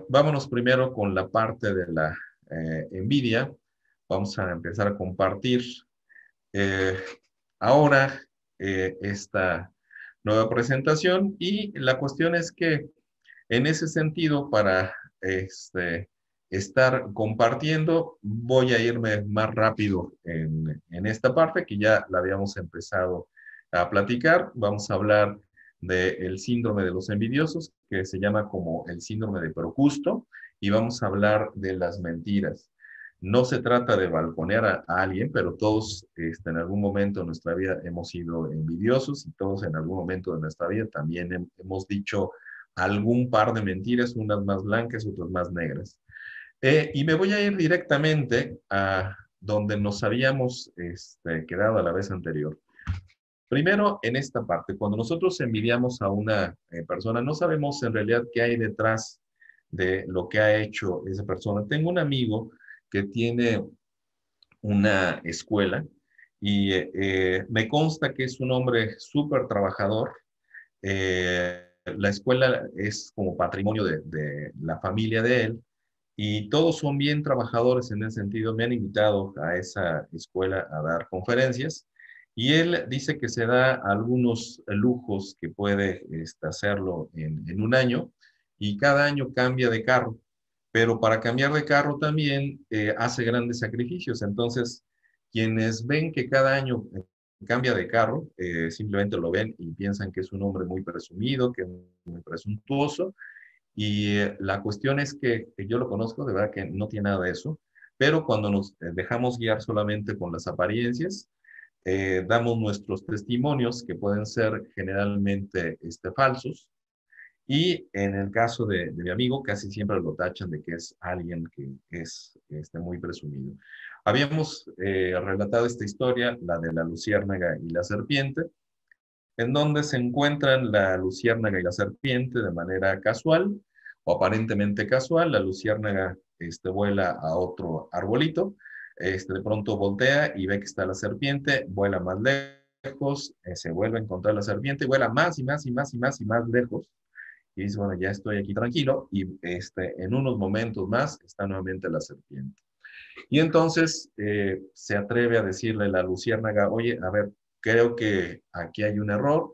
Vámonos primero con la parte de la envidia. Vamos a empezar a compartir eh, ahora esta nueva presentación y la cuestión es que en ese sentido, para estar compartiendo, voy a irme más rápido en esta parte que ya la habíamos empezado a platicar. Vamos a hablar del síndrome de los envidiosos, que se llama como el síndrome de Procusto, y vamos a hablar de las mentiras. No se trata de balconear a alguien, pero todos en algún momento de nuestra vida hemos sido envidiosos y todos en algún momento de nuestra vida también hemos dicho algún par de mentiras, unas más blancas, otras más negras. Y me voy a ir directamente a donde nos habíamos quedado a la vez anterior. Primero, en esta parte, cuando nosotros envidiamos a una persona, no sabemos en realidad qué hay detrás de lo que ha hecho esa persona. Tengo un amigo que tiene una escuela y me consta que es un hombre súper trabajador. La escuela es como patrimonio de la familia de él y todos son bien trabajadores en ese sentido. Me han invitado a esa escuela a dar conferencias y él dice que se da algunos lujos que puede hacerlo en un año y cada año cambia de carro, pero para cambiar de carro también hace grandes sacrificios. Entonces, quienes ven que cada año cambia de carro, simplemente lo ven y piensan que es un hombre muy presumido, que es muy presuntuoso. Y la cuestión es que yo lo conozco, de verdad que no tiene nada de eso, pero cuando nos dejamos guiar solamente con las apariencias, damos nuestros testimonios que pueden ser generalmente falsos. Y en el caso de mi amigo, casi siempre lo tachan de que es alguien que es muy presumido. Habíamos relatado esta historia, la de la luciérnaga y la serpiente, en donde se encuentran la luciérnaga y la serpiente de manera casual o aparentemente casual. La luciérnaga vuela a otro arbolito, de pronto voltea y ve que está la serpiente, vuela más lejos, se vuelve a encontrar la serpiente, vuela más y más y más y más y más lejos. Y dice, bueno, ya estoy aquí tranquilo, y en unos momentos más está nuevamente la serpiente. Y entonces se atreve a decirle a la luciérnaga, oye, a ver, creo que aquí hay un error,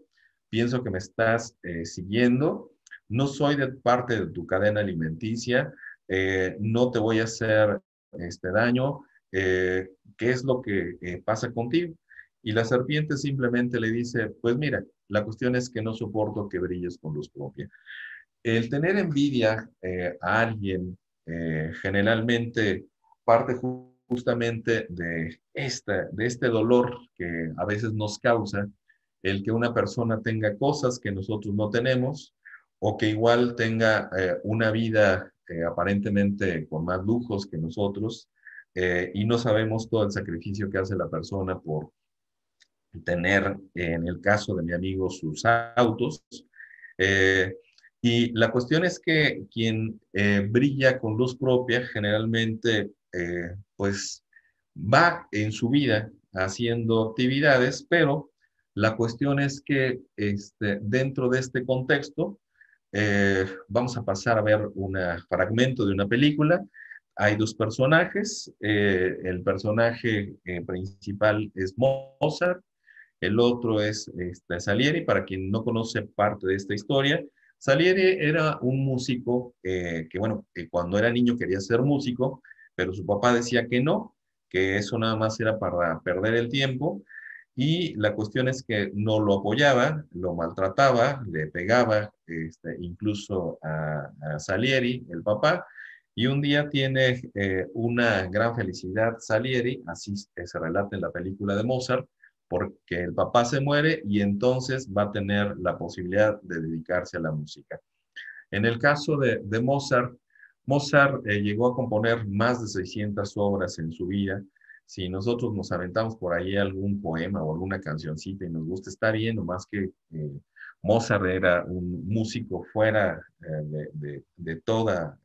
pienso que me estás siguiendo, no soy de parte de tu cadena alimenticia, no te voy a hacer este daño, ¿qué es lo que pasa contigo? Y la serpiente simplemente le dice, pues mira, la cuestión es que no soporto que brilles con luz propia. El tener envidia a alguien generalmente parte justamente de este dolor que a veces nos causa el que una persona tenga cosas que nosotros no tenemos o que igual tenga una vida aparentemente con más lujos que nosotros y no sabemos todo el sacrificio que hace la persona por tener, en el caso de mi amigo, sus autos. Eh, y la cuestión es que quien brilla con luz propia generalmente pues va en su vida haciendo actividades, pero la cuestión es que dentro de este contexto vamos a pasar a ver un fragmento de una película. Hay dos personajes. El personaje principal es Mozart, el otro es Salieri. Para quien no conoce parte de esta historia, Salieri era un músico que, bueno, que cuando era niño quería ser músico, pero su papá decía que eso nada más era para perder el tiempo. Y la cuestión es que no lo apoyaba, lo maltrataba, le pegaba incluso a Salieri, el papá. Y un día tiene una gran felicidad Salieri, así se relata en la película de Mozart, porque el papá se muere y entonces va a tener la posibilidad de dedicarse a la música. En el caso de Mozart, Mozart llegó a componer más de 600 obras en su vida. Si nosotros nos aventamos por ahí algún poema o alguna cancioncita y nos gusta, está bien, nomás que Mozart era un músico fuera de toda,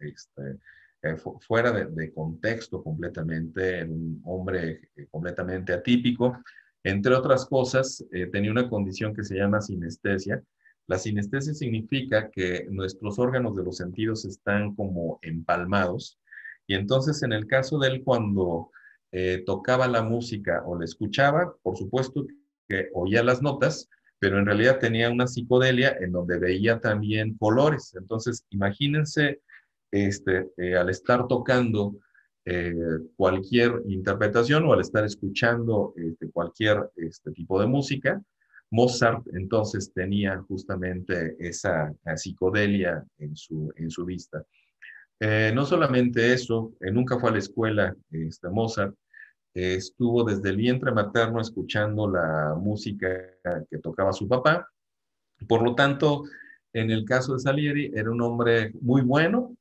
fuera de contexto completamente, era un hombre completamente atípico. Entre otras cosas, tenía una condición que se llama sinestesia. La sinestesia significa que nuestros órganos de los sentidos están como empalmados y entonces en el caso de él cuando tocaba la música o la escuchaba, por supuesto que oía las notas, pero en realidad tenía una psicodelia en donde veía también colores. Entonces, imagínense, al estar tocando eh, cualquier interpretación o al estar escuchando cualquier tipo de música, Mozart entonces tenía justamente esa psicodelia en su vista. No solamente eso, nunca fue a la escuela Mozart, estuvo desde el vientre materno escuchando la música que tocaba su papá. Por lo tanto, en el caso de Salieri, era un hombre muy bueno,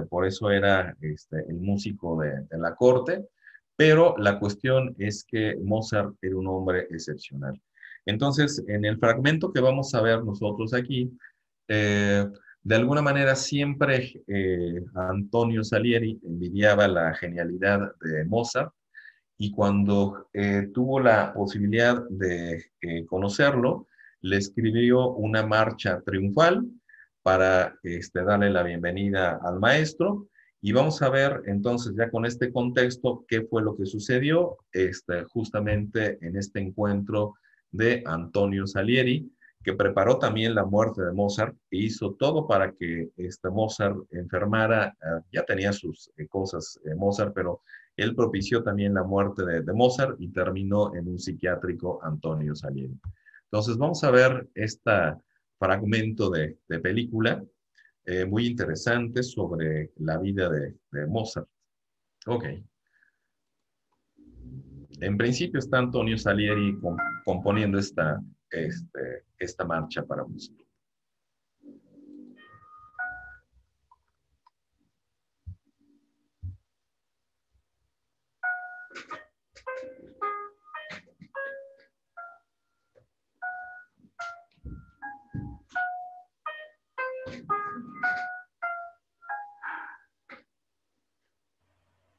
por eso era el músico de la corte, pero la cuestión es que Mozart era un hombre excepcional. Entonces, en el fragmento que vamos a ver nosotros aquí, eh, de alguna manera siempre Antonio Salieri envidiaba la genialidad de Mozart y cuando tuvo la posibilidad de conocerlo, le escribió una marcha triunfal para darle la bienvenida al maestro. Y vamos a ver entonces ya con este contexto qué fue lo que sucedió justamente en este encuentro de Antonio Salieri, que preparó también la muerte de Mozart e hizo todo para que Mozart enfermara. Ya tenía sus cosas Mozart, pero él propició también la muerte de Mozart y terminó en un psiquiátrico Antonio Salieri. Entonces vamos a ver este fragmento de película muy interesante sobre la vida de Mozart. Ok. En principio está Antonio Salieri componiendo esta marcha para Mozart.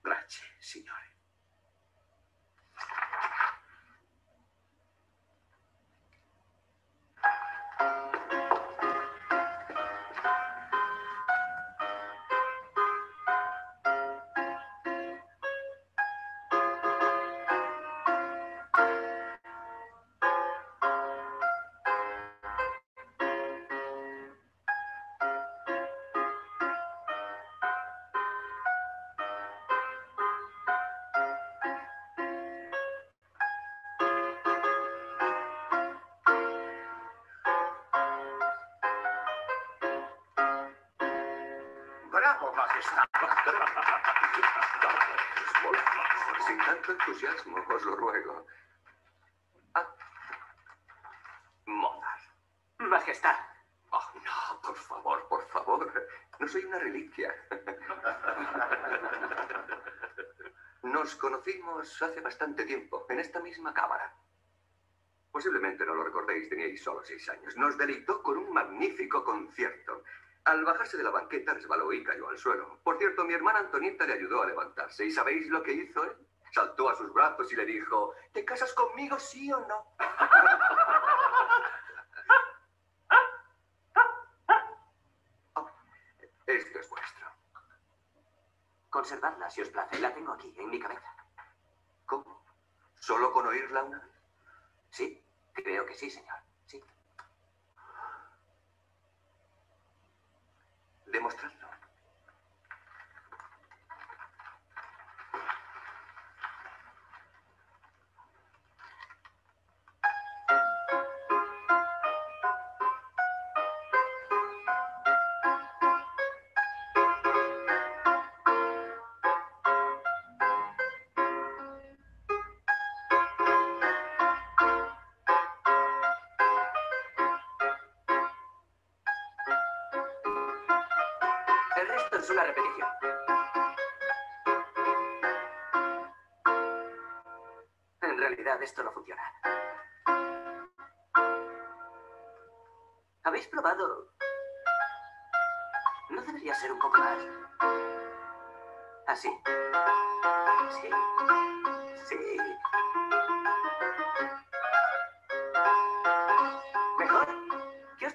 Grazie, signore. Bravo, majestad. Por favor, sin tanto entusiasmo, os lo ruego. Ah. Mozart. Majestad. Oh, no, por favor, por favor. No soy una reliquia. Nos conocimos hace bastante tiempo, en esta misma cámara. Posiblemente no lo recordéis, teníais solo 6 años. Nos deleitó con un magnífico concierto. Al bajarse de la banqueta resbaló y cayó al suelo. Por cierto, mi hermana Antonieta le ayudó a levantarse. ¿Y sabéis lo que hizo él? Saltó a sus brazos y le dijo, ¿te casas conmigo, sí o no? Oh, esto es vuestro. Conservadla, si os place. La tengo aquí, en mi cabeza. ¿Cómo? ¿Solo con oírla una vez? Sí, creo que sí, señor. Sí. Demostradlo. El resto es una repetición. En realidad esto no funciona. ¿Habéis probado? ¿No debería ser un poco más? ¿Así? Sí. Sí. ¿Mejor? ¿Qué os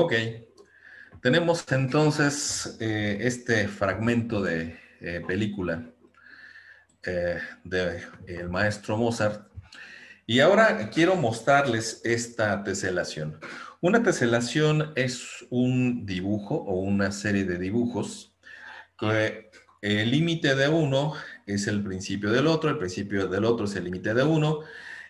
Ok, tenemos entonces este fragmento de película de el maestro Mozart. Y ahora quiero mostrarles esta teselación. Una teselación es un dibujo o una serie de dibujos que el límite de uno es el principio del otro, el principio del otro es el límite de uno,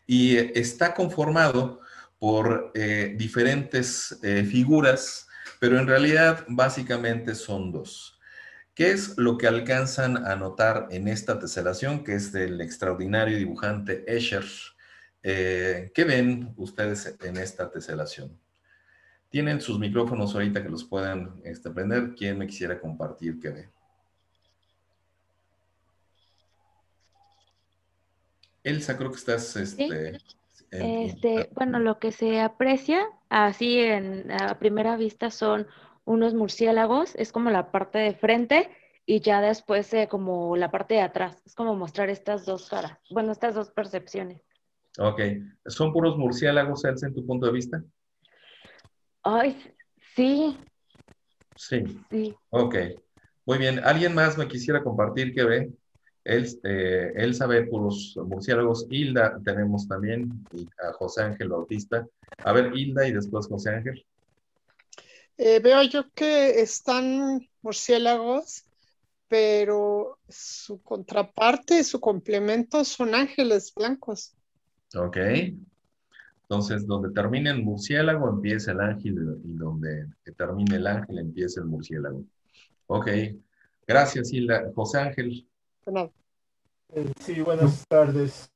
y está conformado por diferentes figuras, pero en realidad básicamente son dos. ¿Qué es lo que alcanzan a notar en esta teselación, que es del extraordinario dibujante Escher? ¿Qué ven ustedes en esta teselación? Tienen sus micrófonos ahorita que los puedan prender. ¿Quién me quisiera compartir qué ve? Elsa, creo que estás Sí, en... bueno, lo que se aprecia así a primera vista son unos murciélagos, es como la parte de frente y ya después como la parte de atrás, es como mostrar estas dos caras, bueno, estas dos percepciones. Ok. ¿Son puros murciélagos, Elsa, en tu punto de vista? Ay, sí, Sí. sí. Ok. Muy bien. ¿Alguien más me quisiera compartir qué ve? Elsa ve puros murciélagos. Hilda tenemos también, y a José Ángel Bautista. A ver, Hilda y después José Ángel. Veo yo que están murciélagos, pero su contraparte, su complemento son ángeles blancos. Ok. Entonces, donde termina el murciélago, empieza el ángel, y donde termine el ángel, empieza el murciélago. Ok. Gracias, Hilda. José Ángel. No. Sí, buenas tardes.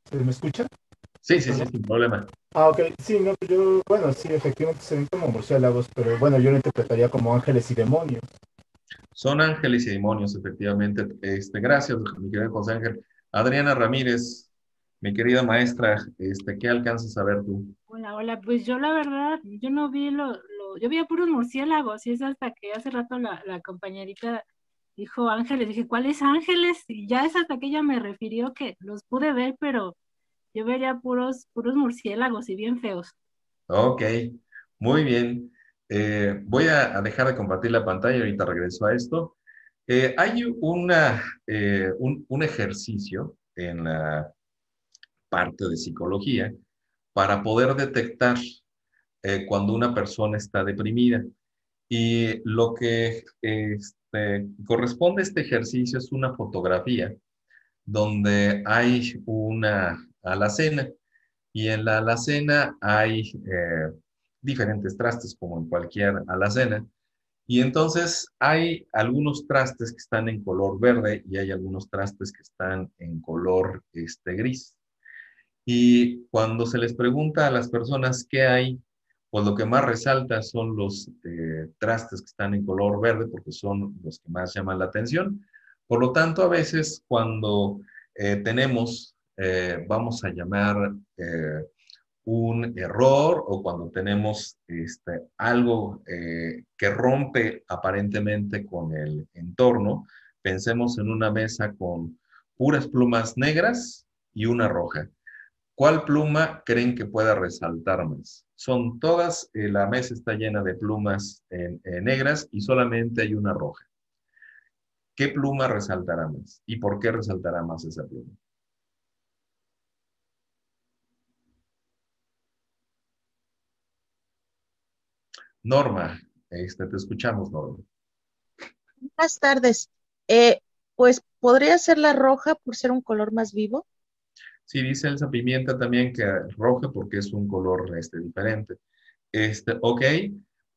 ¿Se me escucha? Sí, sí, sí, sin problema. Ok. Sí, no, yo, bueno, sí, efectivamente se ven como murciélagos, pero bueno, yo lo interpretaría como ángeles y demonios. Son ángeles y demonios, efectivamente. Gracias, mi querido José Ángel. Adriana Ramírez, mi querida maestra, ¿qué alcanzas a ver tú? Hola, hola, pues yo la verdad, yo no vi yo vi a puros murciélagos y es hasta que hace rato la compañerita dijo ángeles, dije, ¿cuáles ángeles? Y ya es hasta que ella me refirió que los pude ver, pero yo vería puros murciélagos y bien feos. Ok, muy bien. Voy a dejar de compartir la pantalla, ahorita regreso a esto. Hay un ejercicio en la parte de psicología para poder detectar cuando una persona está deprimida. Y lo que corresponde a este ejercicio es una fotografía donde hay una alacena y en la alacena hay diferentes trastes como en cualquier alacena. Y entonces hay algunos trastes que están en color verde y hay algunos trastes que están en color gris. Y cuando se les pregunta a las personas qué hay, pues lo que más resalta son los trastes que están en color verde porque son los que más llaman la atención. Por lo tanto, a veces cuando tenemos, vamos a llamar un error o cuando tenemos algo que rompe aparentemente con el entorno, pensemos en una mesa con puras plumas negras y una roja. ¿Cuál pluma creen que pueda resaltar más? Son todas, la mesa está llena de plumas negras y solamente hay una roja. ¿Qué pluma resaltará más? ¿Y por qué resaltará más esa pluma? Norma, te escuchamos, Norma. Buenas tardes. Pues podría ser la roja por ser un color más vivo. Sí, dice Elsa Pimienta también que roja porque es un color diferente. Ok,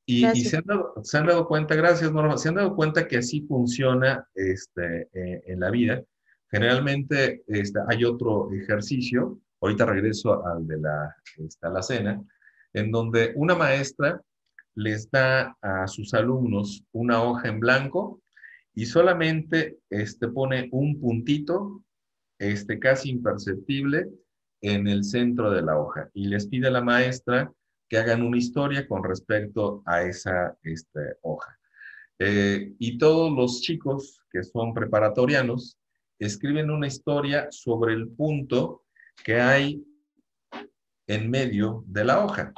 y se han dado cuenta, gracias Norma, se han dado cuenta que así funciona en la vida. Generalmente hay otro ejercicio, ahorita regreso al de la cena, en donde una maestra les da a sus alumnos una hoja en blanco y solamente pone un puntito casi imperceptible en el centro de la hoja y les pide a la maestra que hagan una historia con respecto a esa hoja. Y todos los chicos que son preparatorianos escriben una historia sobre el punto que hay en medio de la hoja.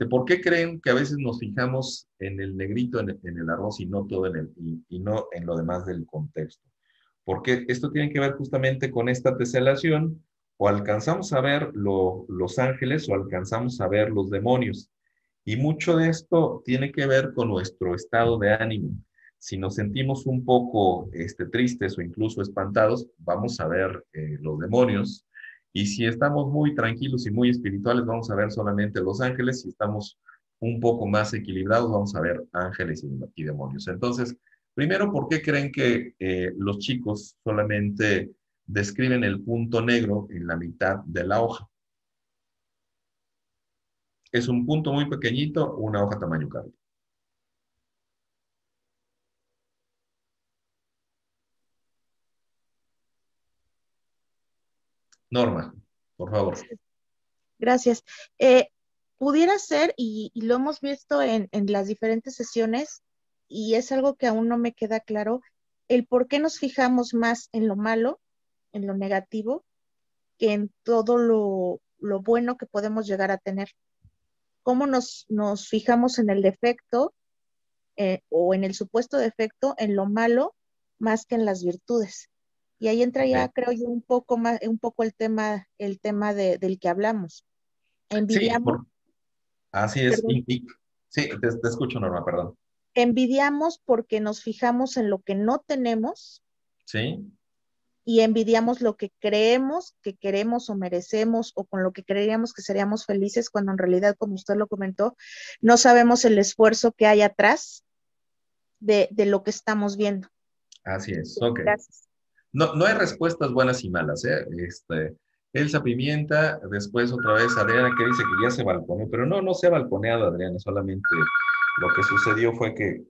¿Por qué creen que a veces nos fijamos en el negrito en el arroz y no todo y no en lo demás del contexto? Porque esto tiene que ver justamente con esta teselación, o alcanzamos a ver los ángeles o alcanzamos a ver los demonios. Y mucho de esto tiene que ver con nuestro estado de ánimo. Si nos sentimos un poco tristes o incluso espantados, vamos a ver los demonios. Y si estamos muy tranquilos y muy espirituales, vamos a ver solamente los ángeles. Si estamos un poco más equilibrados, vamos a ver ángeles y demonios. Entonces, primero, ¿por qué creen que los chicos solamente describen el punto negro en la mitad de la hoja? Es un punto muy pequeñito, una hoja tamaño carta. Norma, por favor. Gracias. Pudiera ser, y lo hemos visto en las diferentes sesiones, y es algo que aún no me queda claro, el por qué nos fijamos más en lo malo, en lo negativo, que en todo lo bueno que podemos llegar a tener. ¿Cómo nos fijamos en el defecto o en el supuesto defecto, en lo malo, más que en las virtudes? Y ahí entra ya, Ok. creo yo, un poco el tema del que hablamos. Sí, Envidiamos, así es. perdón, Sí, te escucho, Norma, perdón. envidiamos porque nos fijamos en lo que no tenemos Sí, y envidiamos lo que creemos que queremos o merecemos o con lo que creeríamos que seríamos felices cuando en realidad, como usted lo comentó, no sabemos el esfuerzo que hay atrás de lo que estamos viendo. así es. Ok. Gracias. No hay respuestas buenas y malas, ¿eh? Elsa Pimienta, después otra vez Adriana que dice que ya se balconeó, pero no se ha balconeado Adriana, solamente lo que sucedió fue que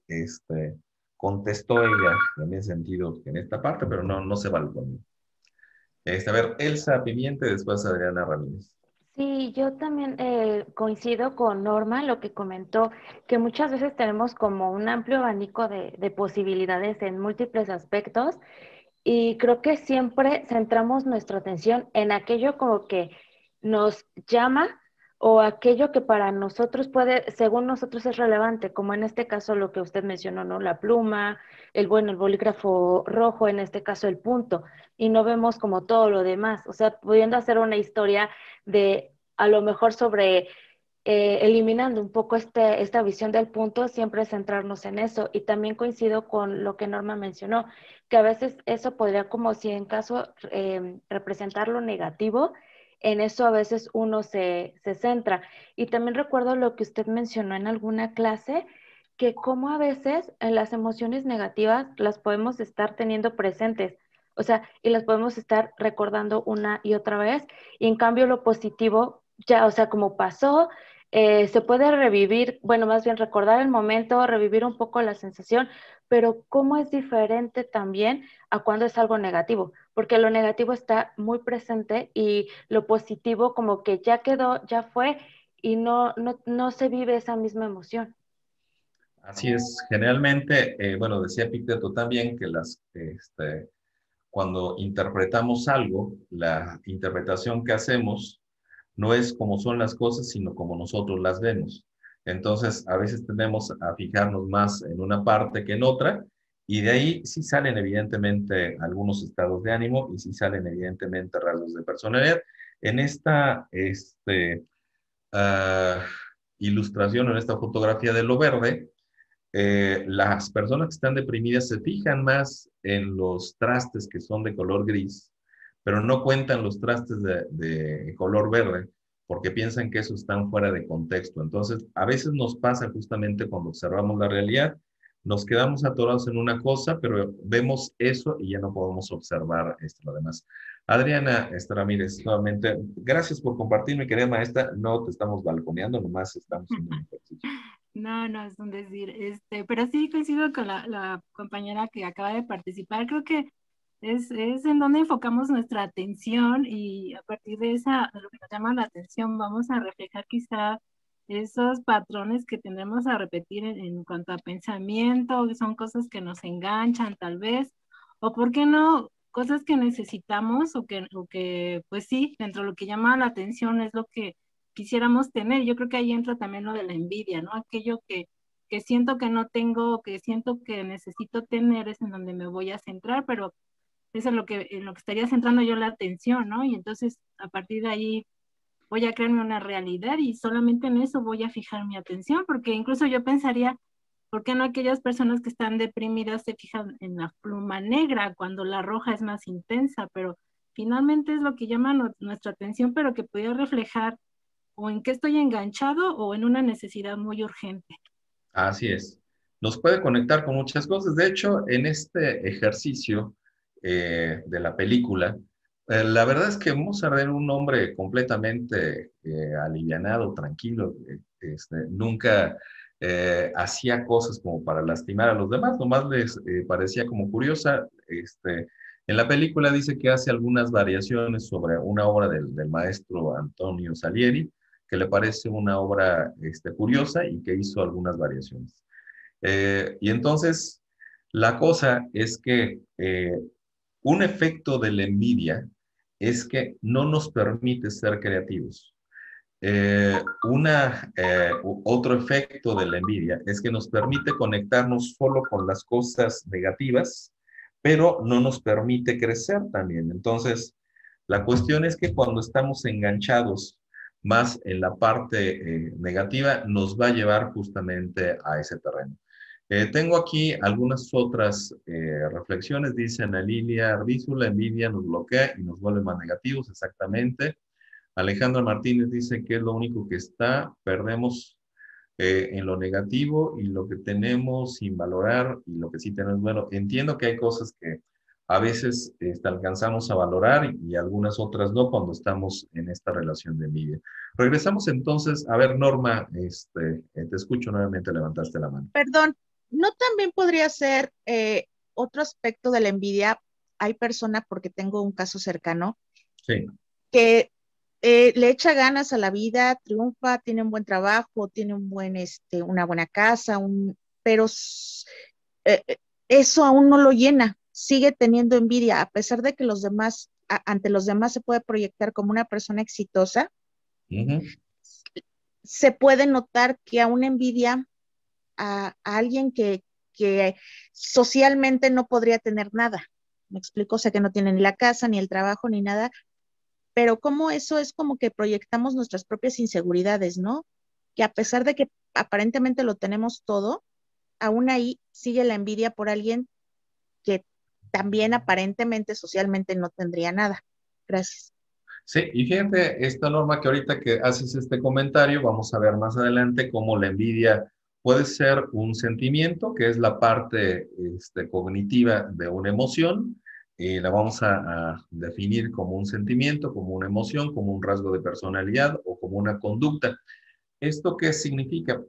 contestó ella en ese sentido en esta parte, pero no se balconeó. A ver, Elsa Pimienta y después Adriana Ramírez. Sí, yo también coincido con Norma, lo que comentó, que muchas veces tenemos como un amplio abanico de posibilidades en múltiples aspectos y creo que siempre centramos nuestra atención en aquello como que nos llama o aquello que para nosotros puede, según nosotros es relevante, como en este caso lo que usted mencionó, ¿no? La pluma, el bolígrafo rojo, en este caso el punto, y no vemos como todo lo demás, o sea, pudiendo hacer una historia de a lo mejor sobre eliminando un poco esta visión del punto, siempre centrarnos en eso. Y también coincido con lo que Norma mencionó, que a veces eso podría como si en caso representar lo negativo, en eso a veces uno se centra. Y también recuerdo lo que usted mencionó en alguna clase, que como a veces en las emociones negativas las podemos estar teniendo presentes. O sea, y las podemos estar recordando una y otra vez, y en cambio lo positivo ya, o sea, como pasó, se puede revivir, bueno, más bien recordar el momento, revivir un poco la sensación, pero cómo es diferente también a cuando es algo negativo, porque lo negativo está muy presente y lo positivo como que ya quedó, ya fue y no se vive esa misma emoción. Así es. Generalmente, bueno, decía Epicteto también que cuando interpretamos algo, la interpretación que hacemos no es como son las cosas, sino como nosotros las vemos. Entonces, a veces tendemos a fijarnos más en una parte que en otra, y de ahí sí salen evidentemente algunos estados de ánimo y sí salen evidentemente rasgos de personalidad. En esta ah, ilustración, en esta fotografía de lo verde, las personas que están deprimidas se fijan más en los trastes que son de color gris, pero no cuentan los trastes de color verde, porque piensan que esos están fuera de contexto. Entonces, a veces nos pasa justamente cuando observamos la realidad, nos quedamos atorados en una cosa, pero vemos eso y ya no podemos observar lo demás. Adriana Ramírez, nuevamente, gracias por compartir, mi querida maestra. No te estamos balconeando, nomás estamos haciendo un ejercicio. No, es un decir, pero sí coincido con la compañera que acaba de participar. Creo que es en donde enfocamos nuestra atención y a partir de lo que nos llama la atención, vamos a reflejar quizá esos patrones que tendremos a repetir en cuanto a pensamiento, que son cosas que nos enganchan tal vez, o por qué no, cosas que necesitamos o que pues sí, dentro de lo que llama la atención es lo que quisiéramos tener. Yo creo que ahí entra también lo de la envidia, ¿no? Aquello que siento que no tengo, que siento que necesito tener, es en donde me voy a centrar, pero eso es en lo que estaría centrando yo la atención, ¿no? Y entonces a partir de ahí voy a crearme una realidad y solamente en eso voy a fijar mi atención, porque incluso yo pensaría, ¿por qué no aquellas personas que están deprimidas se fijan en la pluma negra cuando la roja es más intensa? Pero finalmente es lo que llama nuestra atención, pero que puede reflejar o en qué estoy enganchado o en una necesidad muy urgente. Así es. Nos puede conectar con muchas cosas. De hecho, en este ejercicio de la película, la verdad es que Mozart era un hombre completamente alivianado, tranquilo. Nunca hacía cosas como para lastimar a los demás, nomás les parecía como curiosa. En la película dice que hace algunas variaciones sobre una obra del maestro Antonio Salieri, que le parece una obra curiosa y que hizo algunas variaciones. Y entonces, la cosa es que un efecto de la envidia es que no nos permite ser creativos. Otro efecto de la envidia es que nos permite conectarnos solo con las cosas negativas, pero no nos permite crecer también. Entonces, la cuestión es que cuando estamos enganchados más en la parte negativa, nos va a llevar justamente a ese terreno. Tengo aquí algunas otras reflexiones. Dice Ana Lilia Arbizu, la envidia nos bloquea y nos vuelve más negativos, exactamente. Alejandra Martínez dice que es lo único que está, perdemos en lo negativo y lo que tenemos sin valorar y lo que sí tenemos. Bueno, entiendo que hay cosas que a veces alcanzamos a valorar y algunas otras no cuando estamos en esta relación de envidia. Regresamos entonces, a ver, Norma, te escucho nuevamente, levantaste la mano. Perdón, ¿no también podría ser otro aspecto de la envidia? Hay personas, porque tengo un caso cercano, sí, que le echa ganas a la vida, triunfa, tiene un buen trabajo, tiene una buena casa, pero eso aún no lo llena, sigue teniendo envidia, a pesar de que ante los demás se puede proyectar como una persona exitosa. Se puede notar que aún envidia a alguien que socialmente no podría tener nada. ¿Me explico? O sea, que no tiene ni la casa, ni el trabajo, ni nada, pero como eso es como que proyectamos nuestras propias inseguridades, ¿no? Que a pesar de que aparentemente lo tenemos todo, aún ahí sigue la envidia por alguien que también aparentemente socialmente no tendría nada. Gracias. Sí, y fíjate, esta Norma, que ahorita que haces este comentario, vamos a ver más adelante cómo la envidia puede ser un sentimiento, que es la parte cognitiva de una emoción, y la vamos a definir como un sentimiento, como una emoción, como un rasgo de personalidad o como una conducta. ¿Esto qué significa?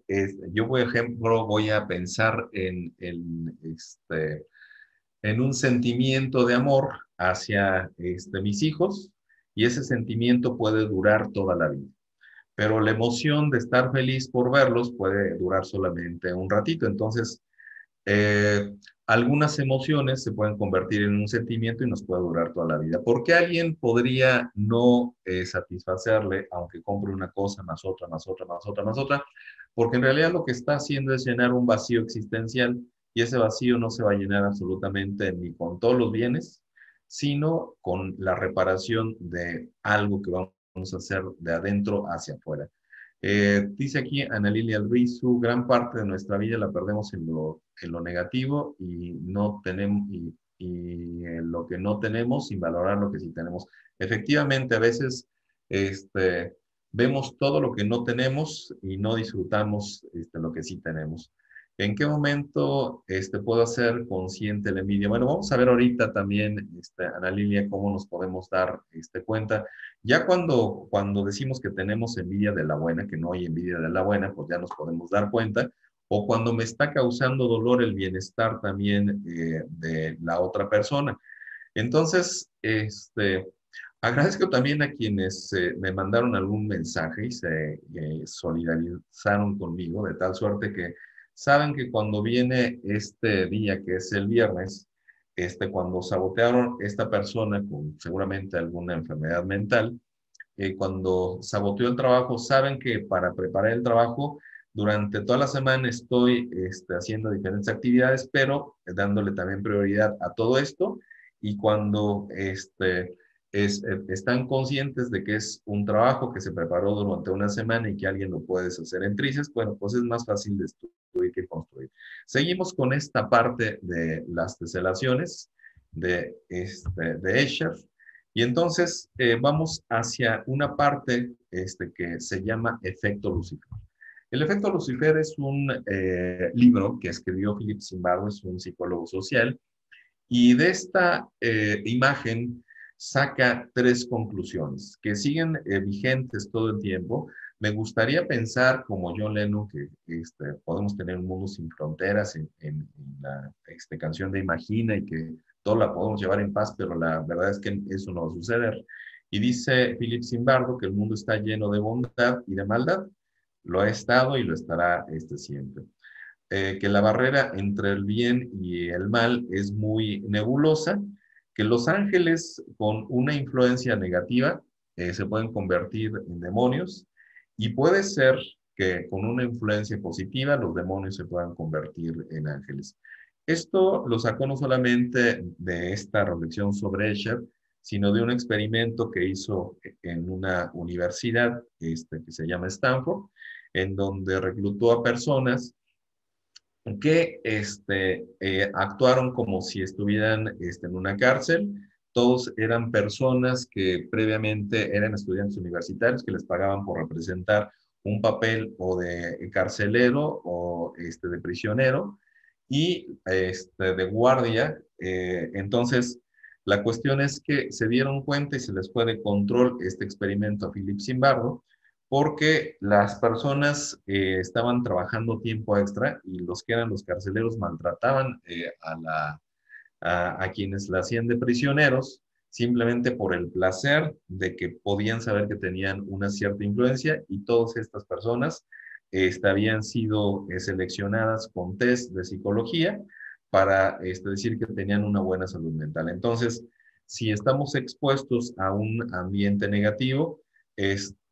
Yo, por ejemplo, voy a pensar en un sentimiento de amor hacia mis hijos, y ese sentimiento puede durar toda la vida. Pero la emoción de estar feliz por verlos puede durar solamente un ratito. Entonces, algunas emociones se pueden convertir en un sentimiento y nos puede durar toda la vida. ¿Por qué alguien podría no satisfacerle, aunque compre una cosa más otra, más otra, más otra, más otra? Porque en realidad lo que está haciendo es llenar un vacío existencial, y ese vacío no se va a llenar absolutamente ni con todos los bienes, sino con la reparación de algo que vamos a hacer de adentro hacia afuera. Dice aquí Ana Lilia Albizu, gran parte de nuestra vida la perdemos en lo negativo y no tenemos y en lo que no tenemos sin valorar lo que sí tenemos. Efectivamente, a veces vemos todo lo que no tenemos y no disfrutamos lo que sí tenemos. ¿En qué momento puedo hacer consciente la envidia? Bueno, vamos a ver ahorita también, Ana Lilia, cómo nos podemos dar cuenta. Ya cuando decimos que tenemos envidia de la buena, que no hay envidia de la buena, pues ya nos podemos dar cuenta. O cuando me está causando dolor el bienestar también de la otra persona. Entonces, agradezco también a quienes me mandaron algún mensaje y se solidarizaron conmigo, de tal suerte que saben que cuando viene este día, que es el viernes, cuando sabotearon esta persona con seguramente alguna enfermedad mental, cuando saboteo el trabajo, saben que para preparar el trabajo, durante toda la semana estoy haciendo diferentes actividades, pero dándole también prioridad a todo esto. Y cuando están conscientes de que es un trabajo que se preparó durante una semana y que alguien lo puede hacer en trizas, bueno, pues es más fácil de estudiar que construir. Seguimos con esta parte de las teselaciones de Escher. Y entonces vamos hacia una parte que se llama efecto Lucifer. El efecto Lucifer es un libro que escribió Philip Zimbardo, es un psicólogo social, y de esta imagen saca 3 conclusiones que siguen vigentes todo el tiempo. Me gustaría pensar, como John Lennon, que podemos tener un mundo sin fronteras en la canción de Imagina y que todo la podemos llevar en paz, pero la verdad es que eso no va a suceder. Y dice Philip Zimbardo que el mundo está lleno de bondad y de maldad. Lo ha estado y lo estará siempre. Que la barrera entre el bien y el mal es muy nebulosa, que los ángeles con una influencia negativa se pueden convertir en demonios, y puede ser que con una influencia positiva los demonios se puedan convertir en ángeles. Esto lo sacó no solamente de esta reflexión sobre Escher, sino de un experimento que hizo en una universidad que se llama Stanford, en donde reclutó a personas que actuaron como si estuvieran en una cárcel. Todos eran personas que previamente eran estudiantes universitarios que les pagaban por representar un papel o de carcelero o de prisionero y de guardia. Entonces, la cuestión es que se dieron cuenta y se les fue de control este experimento a Philip Zimbardo, porque las personas estaban trabajando tiempo extra y los que eran los carceleros maltrataban a quienes la hacían de prisioneros simplemente por el placer de que podían saber que tenían una cierta influencia, y todas estas personas habían sido seleccionadas con test de psicología para decir que tenían una buena salud mental. Entonces, si estamos expuestos a un ambiente negativo,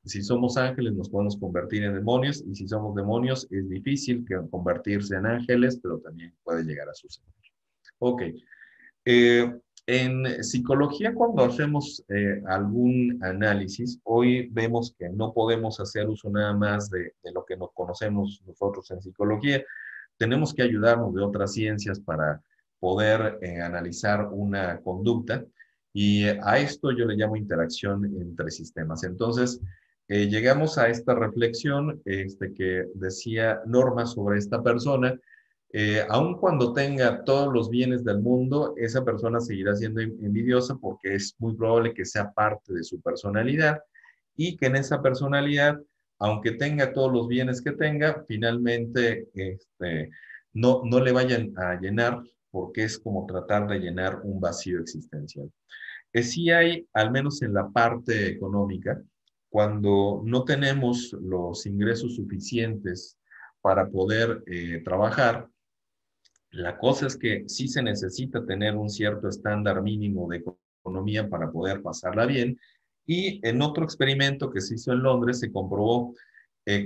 si somos ángeles nos podemos convertir en demonios, y si somos demonios es difícil convertirse en ángeles, pero también puede llegar a suceder. Ok. En psicología, cuando hacemos algún análisis, hoy vemos que no podemos hacer uso nada más de lo que nos conocemos nosotros en psicología. Tenemos que ayudarnos de otras ciencias para poder analizar una conducta, y a esto yo le llamo interacción entre sistemas. Entonces, llegamos a esta reflexión que decía Norma sobre esta persona. Aun cuando tenga todos los bienes del mundo, esa persona seguirá siendo envidiosa, porque es muy probable que sea parte de su personalidad, y que en esa personalidad, aunque tenga todos los bienes que tenga, finalmente no le vayan a llenar, porque es como tratar de llenar un vacío existencial. Sí hay, al menos en la parte económica, cuando no tenemos los ingresos suficientes para poder trabajar, la cosa es que sí se necesita tener un cierto estándar mínimo de economía para poder pasarla bien. Y en otro experimento que se hizo en Londres se comprobó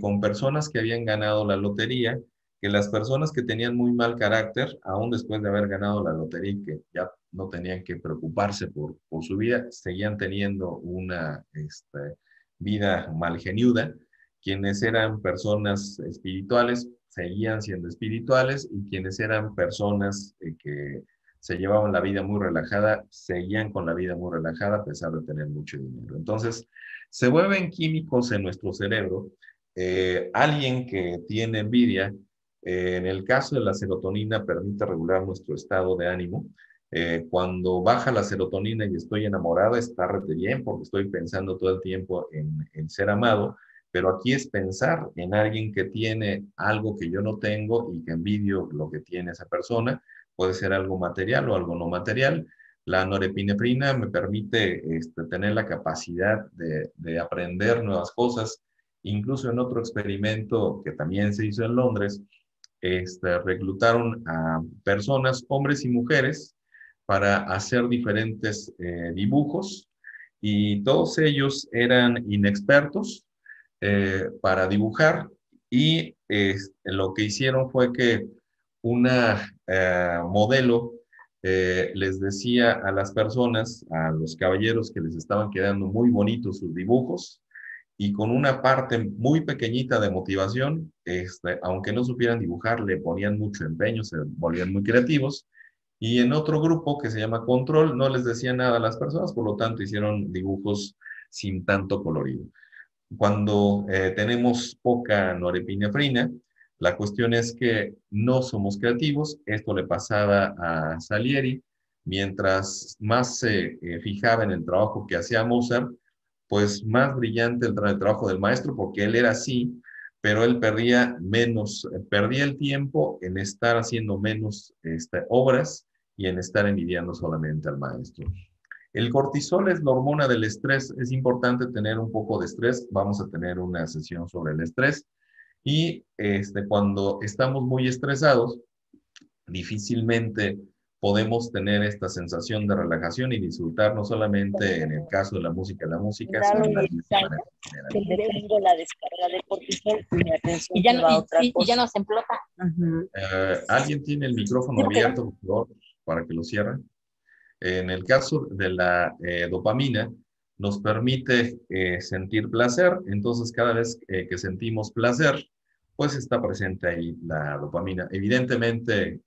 con personas que habían ganado la lotería, que las personas que tenían muy mal carácter, aún después de haber ganado la lotería y que ya no tenían que preocuparse por su vida, seguían teniendo una vida malgeniuda. Quienes eran personas espirituales seguían siendo espirituales, y quienes eran personas que se llevaban la vida muy relajada, seguían con la vida muy relajada a pesar de tener mucho dinero. Entonces, se vuelven químicos en nuestro cerebro. Alguien que tiene envidia, en el caso de la serotonina, permite regular nuestro estado de ánimo. Cuando baja la serotonina y estoy enamorada, está re bien, porque estoy pensando todo el tiempo en ser amado. Pero aquí es pensar en alguien que tiene algo que yo no tengo y que envidio lo que tiene esa persona. Puede ser algo material o algo no material. La norepinefrina me permite tener la capacidad de aprender nuevas cosas. Incluso en otro experimento que también se hizo en Londres, reclutaron a personas, hombres y mujeres, para hacer diferentes dibujos, y todos ellos eran inexpertos para dibujar y lo que hicieron fue que una modelo les decía a las personas, a los caballeros, que les estaban quedando muy bonitos sus dibujos y con una parte muy pequeñita de motivación, aunque no supieran dibujar, le ponían mucho empeño, se volvían muy creativos. Y en otro grupo que se llama Control, no les decía nada a las personas, por lo tanto hicieron dibujos sin tanto colorido. Cuando tenemos poca norepinefrina, la cuestión es que no somos creativos. Esto le pasaba a Salieri. Mientras más se fijaba en el trabajo que hacía Mozart, pues más brillante el trabajo del maestro, porque él era así, pero él perdía el tiempo en estar haciendo menos obras y en estar envidiando solamente al maestro. El cortisol es la hormona del estrés. Es importante tener un poco de estrés. Vamos a tener una sesión sobre el estrés. Y cuando estamos muy estresados, difícilmente podemos tener esta sensación de relajación y disfrutar no solamente en el caso de la música, sino en la vida de manera general. Tengo la descarga de cortisol y mi atención y ya no se explota. ¿Alguien tiene el micrófono abierto, por favor, para que lo cierren? En el caso de la dopamina, nos permite sentir placer. Entonces, cada vez que sentimos placer, pues está presente ahí la dopamina. Evidentemente,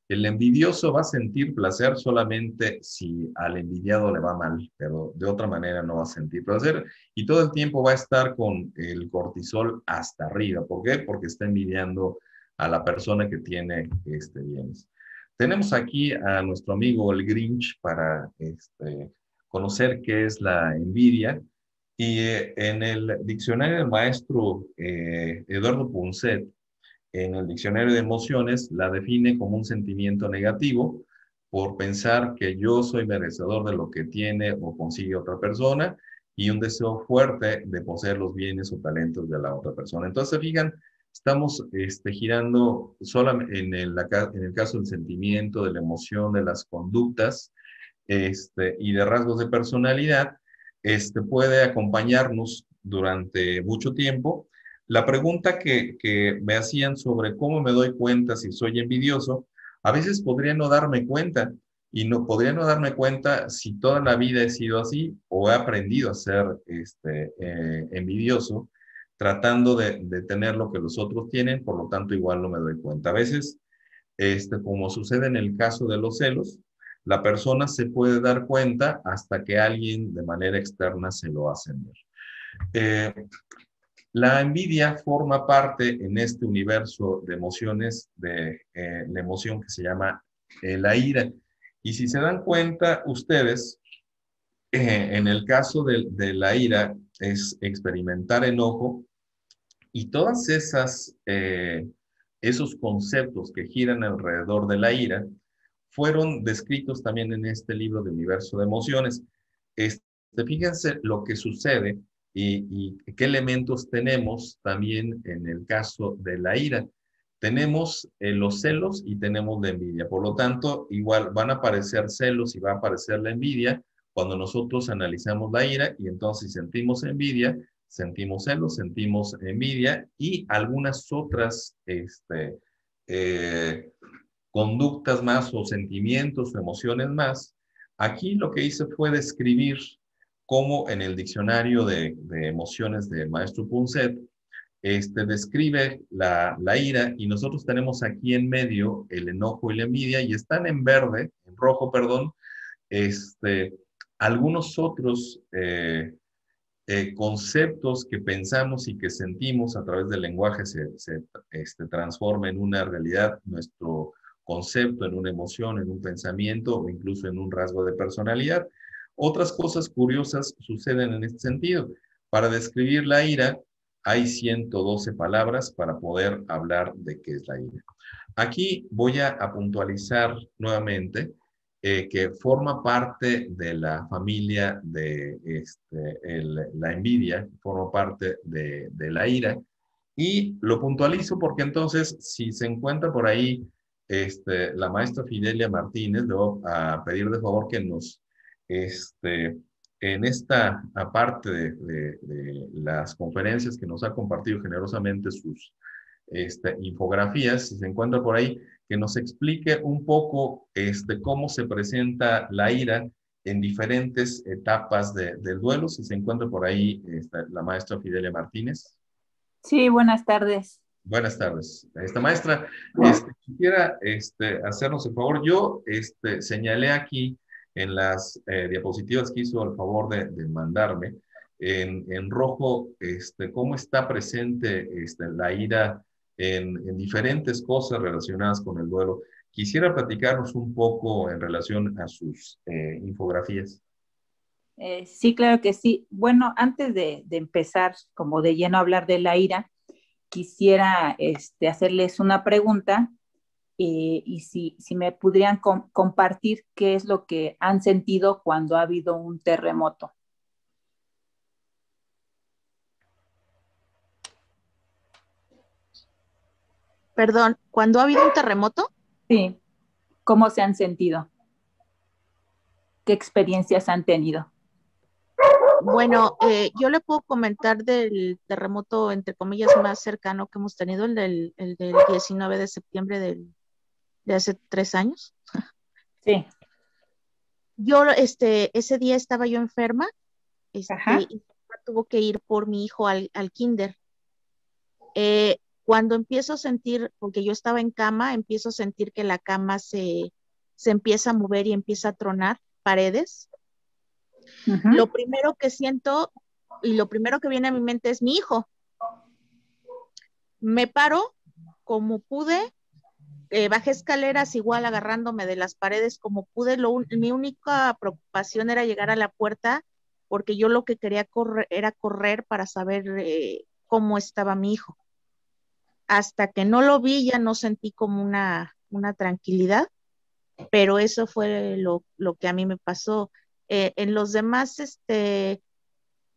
el envidioso va a sentir placer solamente si al envidiado le va mal, pero de otra manera no va a sentir placer. Y todo el tiempo va a estar con el cortisol hasta arriba. ¿Por qué? Porque está envidiando a la persona que tiene bienes. Tenemos aquí a nuestro amigo el Grinch para conocer qué es la envidia. Y en el diccionario del maestro Eduardo Punset, en el diccionario de emociones, la define como un sentimiento negativo por pensar que yo soy merecedor de lo que tiene o consigue otra persona y un deseo fuerte de poseer los bienes o talentos de la otra persona. Entonces, fijan, estamos girando solamente en el caso del sentimiento, de la emoción, de las conductas y de rasgos de personalidad, puede acompañarnos durante mucho tiempo. La pregunta que me hacían sobre cómo me doy cuenta si soy envidioso, a veces podría no darme cuenta, y no podría no darme cuenta si toda la vida he sido así o he aprendido a ser envidioso, tratando de tener lo que los otros tienen, por lo tanto igual no me doy cuenta. A veces, como sucede en el caso de los celos, la persona se puede dar cuenta hasta que alguien de manera externa se lo hace ver. La envidia forma parte en este universo de emociones de la emoción que se llama la ira. Y si se dan cuenta ustedes, en el caso de la ira es experimentar enojo y todas esos conceptos que giran alrededor de la ira fueron descritos también en este libro de Universo de Emociones. Fíjense lo que sucede y qué elementos tenemos también en el caso de la ira. Tenemos los celos y tenemos la envidia. Por lo tanto, igual van a aparecer celos y va a aparecer la envidia cuando nosotros analizamos la ira y entonces sentimos envidia, sentimos celos, sentimos envidia y algunas otras conductas más o sentimientos o emociones más. Aquí lo que hice fue describir cómo en el diccionario de emociones del maestro Punset describe la ira y nosotros tenemos aquí en medio el enojo y la envidia y están en verde, en rojo, perdón, algunos otros conceptos que pensamos y que sentimos a través del lenguaje se transforma en una realidad, nuestro concepto en una emoción, en un pensamiento o incluso en un rasgo de personalidad. Otras cosas curiosas suceden en este sentido. Para describir la ira, hay 112 palabras para poder hablar de qué es la ira. Aquí voy a puntualizar nuevamente que forma parte de la familia de la envidia, forma parte de la ira, y lo puntualizo porque entonces, si se encuentra por ahí la maestra Fidelia Martínez, le voy a pedir de favor que nos en esta aparte de las conferencias que nos ha compartido generosamente sus infografías, si se encuentra por ahí, que nos explique un poco cómo se presenta la ira en diferentes etapas del duelo, si se encuentra por ahí la maestra Fidelia Martínez. Sí, buenas tardes. Buenas tardes. Maestra, quisiera hacernos el favor, yo señalé aquí en las diapositivas que hizo el favor de mandarme, en rojo, cómo está presente la ira en diferentes cosas relacionadas con el duelo. Quisiera platicarnos un poco en relación a sus infografías. Sí, claro que sí. Bueno, antes de empezar como de lleno a hablar de la ira, quisiera hacerles una pregunta y si me pudieran compartir qué es lo que han sentido cuando ha habido un terremoto. Perdón, ¿cuándo ha habido un terremoto? Sí, ¿cómo se han sentido? ¿Qué experiencias han tenido? Bueno, yo le puedo comentar del terremoto, entre comillas, más cercano que hemos tenido, el del 19 de septiembre de hace 3 años. Sí. Yo, ese día estaba yo enferma, y tuvo que ir por mi hijo al kinder. Cuando empiezo a sentir, porque yo estaba en cama, empiezo a sentir que la cama se empieza a mover y empieza a tronar paredes. Lo primero que siento y lo primero que viene a mi mente es mi hijo. Me paro como pude, bajé escaleras igual agarrándome de las paredes como pude. Mi única preocupación era llegar a la puerta porque yo lo que quería era correr para saber cómo estaba mi hijo. Hasta que no lo vi ya no sentí como una tranquilidad, pero eso fue lo que a mí me pasó. En los demás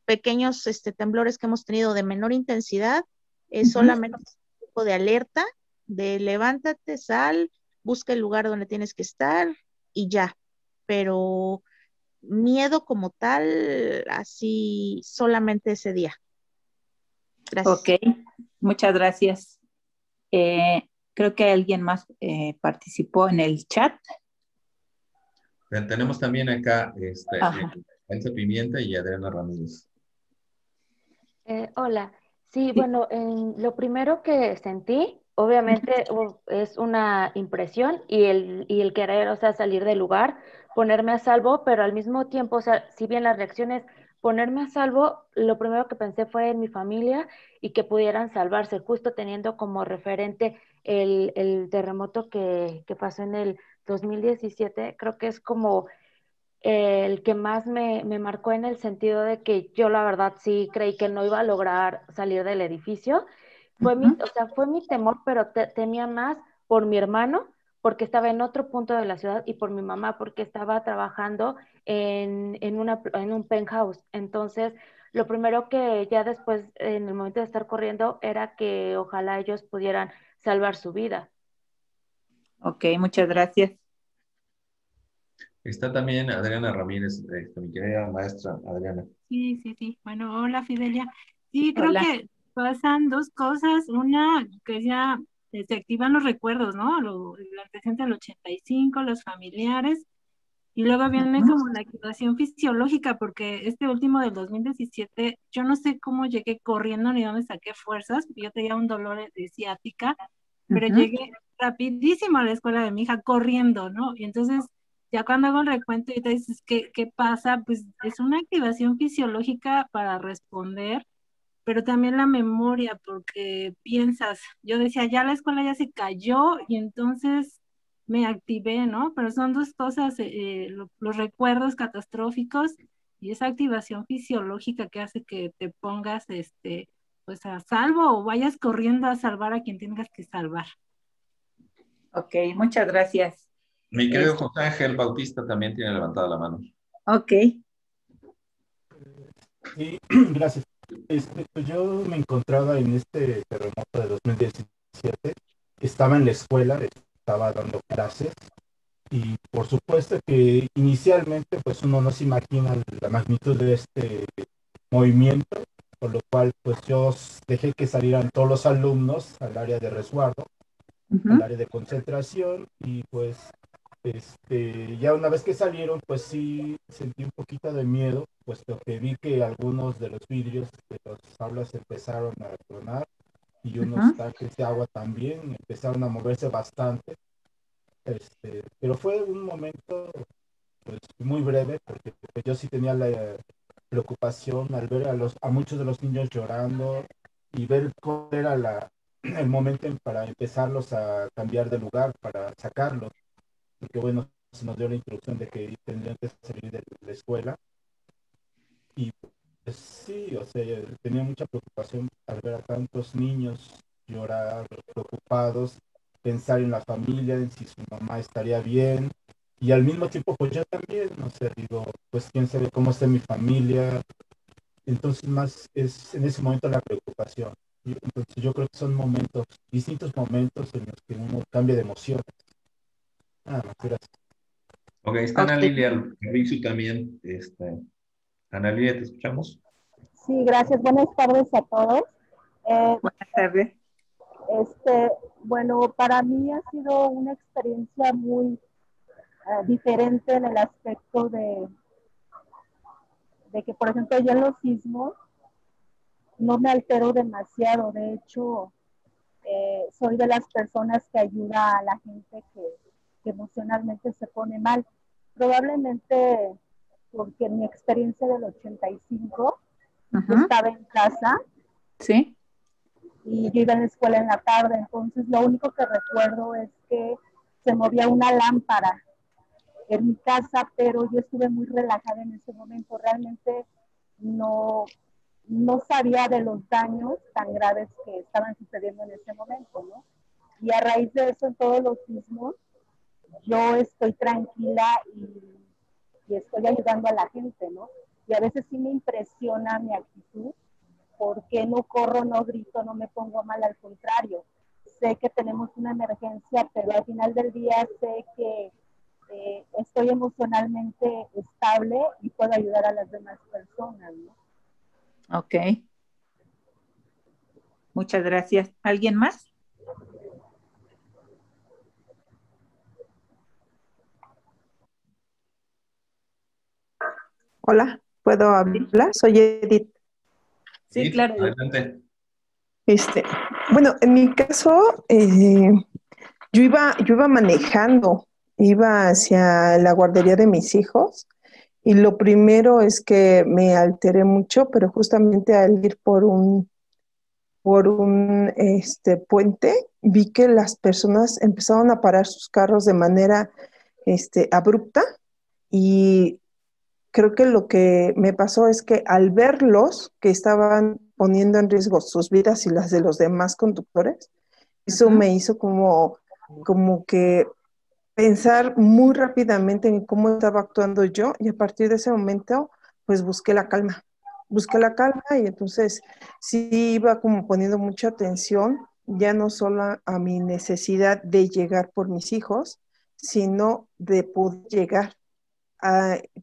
pequeños temblores que hemos tenido de menor intensidad, es solamente un tipo de alerta de levántate, sal, busca el lugar donde tienes que estar y ya. Pero miedo como tal, así solamente ese día. Gracias. Ok, muchas gracias. Creo que alguien más participó en el chat. Tenemos también acá Elsa Pimienta y Adriana Ramírez. Hola. Sí, bueno, lo primero que sentí, obviamente, es una impresión y el querer, o sea, salir del lugar, ponerme a salvo, pero al mismo tiempo, o sea, si bien las reacciones, ponerme a salvo, lo primero que pensé fue en mi familia y que pudieran salvarse, justo teniendo como referente el terremoto que pasó en el 2017, creo que es como el que más me marcó en el sentido de que yo la verdad sí creí que no iba a lograr salir del edificio. Fue mi temor, pero temía más por mi hermano, porque estaba en otro punto de la ciudad, y por mi mamá, porque estaba trabajando en un penthouse. Entonces, lo primero que ya después, en el momento de estar corriendo, era que ojalá ellos pudieran salvar su vida. Ok, muchas gracias. Está también Adriana Ramírez, mi querida maestra Adriana. Sí. Bueno, hola Fidelia. Sí, creo que pasan dos cosas. Una, que ya se activan los recuerdos, ¿no? El antecedente del 85, los familiares. Y luego viene como la activación fisiológica, porque este último del 2017, yo no sé cómo llegué corriendo ni dónde saqué fuerzas. Yo tenía un dolor de ciática, pero llegué rapidísimo a la escuela de mi hija corriendo, ¿no? Y entonces, ya cuando hago el recuento y te dices, ¿qué pasa? Pues es una activación fisiológica para responder, pero también la memoria, porque piensas, yo decía, ya la escuela ya se cayó y entonces me activé, ¿no? Pero son dos cosas, los recuerdos catastróficos y esa activación fisiológica que hace que te pongas, pues a salvo o vayas corriendo a salvar a quien tengas que salvar. Ok, muchas gracias. Mi querido José Ángel Bautista también tiene levantada la mano. Ok. Sí, gracias. Pues yo me encontraba en este terremoto de 2017. Estaba en la escuela, estaba dando clases Y por supuesto que inicialmente pues uno no se imagina la magnitud de este movimiento, por lo cual pues yo dejé que salieran todos los alumnos al área de resguardo, al área de concentración, y pues ya una vez que salieron, pues sí sentí un poquito de miedo, puesto que vi que algunos de los vidrios de las aulas empezaron a tronar y unos tanques de agua también empezaron a moverse bastante. Pero fue un momento pues muy breve, porque pues, yo sí tenía la preocupación al ver a muchos de los niños llorando y ver cómo era el momento para empezarlos a cambiar de lugar, para sacarlos, porque bueno, se nos dio la instrucción de que tendrían que salir de la escuela. Y pues sí, o sea, tenía mucha preocupación al ver a tantos niños llorar, preocupados, pensar en la familia, en si su mamá estaría bien, y al mismo tiempo pues yo también, o sea, digo, pues quién sabe cómo está mi familia. Entonces más es en ese momento la preocupación. Entonces yo creo que son momentos, distintos momentos en los que uno cambia de emociones. Nada más, gracias. Ok, está Ana Lilia Rizzo también. Ana Lilia, ¿te escuchamos? Sí, gracias. Buenas tardes a todos. Buenas tardes. Bueno, para mí ha sido una experiencia muy diferente en el aspecto de que, por ejemplo, yo en los sismos no me altero demasiado. De hecho, soy de las personas que ayuda a la gente que emocionalmente se pone mal. Probablemente porque en mi experiencia del 85 yo estaba en casa. Sí. Y yo iba a la escuela en la tarde, entonces lo único que recuerdo es que se movía una lámpara en mi casa, pero yo estuve muy relajada en ese momento. Realmente no sabía de los daños tan graves que estaban sucediendo en ese momento, ¿no? Y a raíz de eso, en todos los sismos, yo estoy tranquila y estoy ayudando a la gente, ¿no? Y a veces sí me impresiona mi actitud, porque no corro, no grito, no me pongo mal, al contrario. Sé que tenemos una emergencia, pero al final del día sé que estoy emocionalmente estable y puedo ayudar a las demás personas, ¿no? Ok. Muchas gracias. ¿Alguien más? Hola, ¿puedo hablar? Soy Edith. Sí, claro. Adelante. Bueno, en mi caso, yo iba manejando, iba hacia la guardería de mis hijos, y lo primero es que me alteré mucho, pero justamente al ir por un puente, vi que las personas empezaron a parar sus carros de manera abrupta, y creo que lo que me pasó es que al verlos que estaban poniendo en riesgo sus vidas y las de los demás conductores, eso me hizo como que pensar muy rápidamente en cómo estaba actuando yo, y a partir de ese momento pues busqué la calma y entonces sí iba como poniendo mucha atención, ya no solo a mi necesidad de llegar por mis hijos, sino de poder llegar,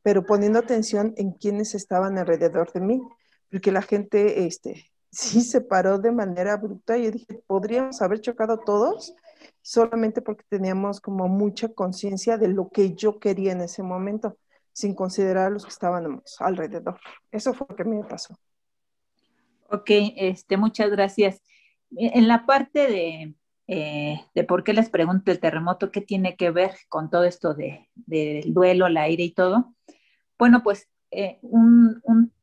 pero poniendo atención en quienes estaban alrededor de mí, porque la gente sí se paró de manera bruta, y yo dije, podríamos haber chocado todos solamente porque teníamos como mucha conciencia de lo que yo quería en ese momento, sin considerar a los que estábamos alrededor. Eso fue lo que me pasó. Ok, muchas gracias. En la parte de por qué les pregunto el terremoto, qué tiene que ver con todo esto del duelo, la ira y todo. Bueno, pues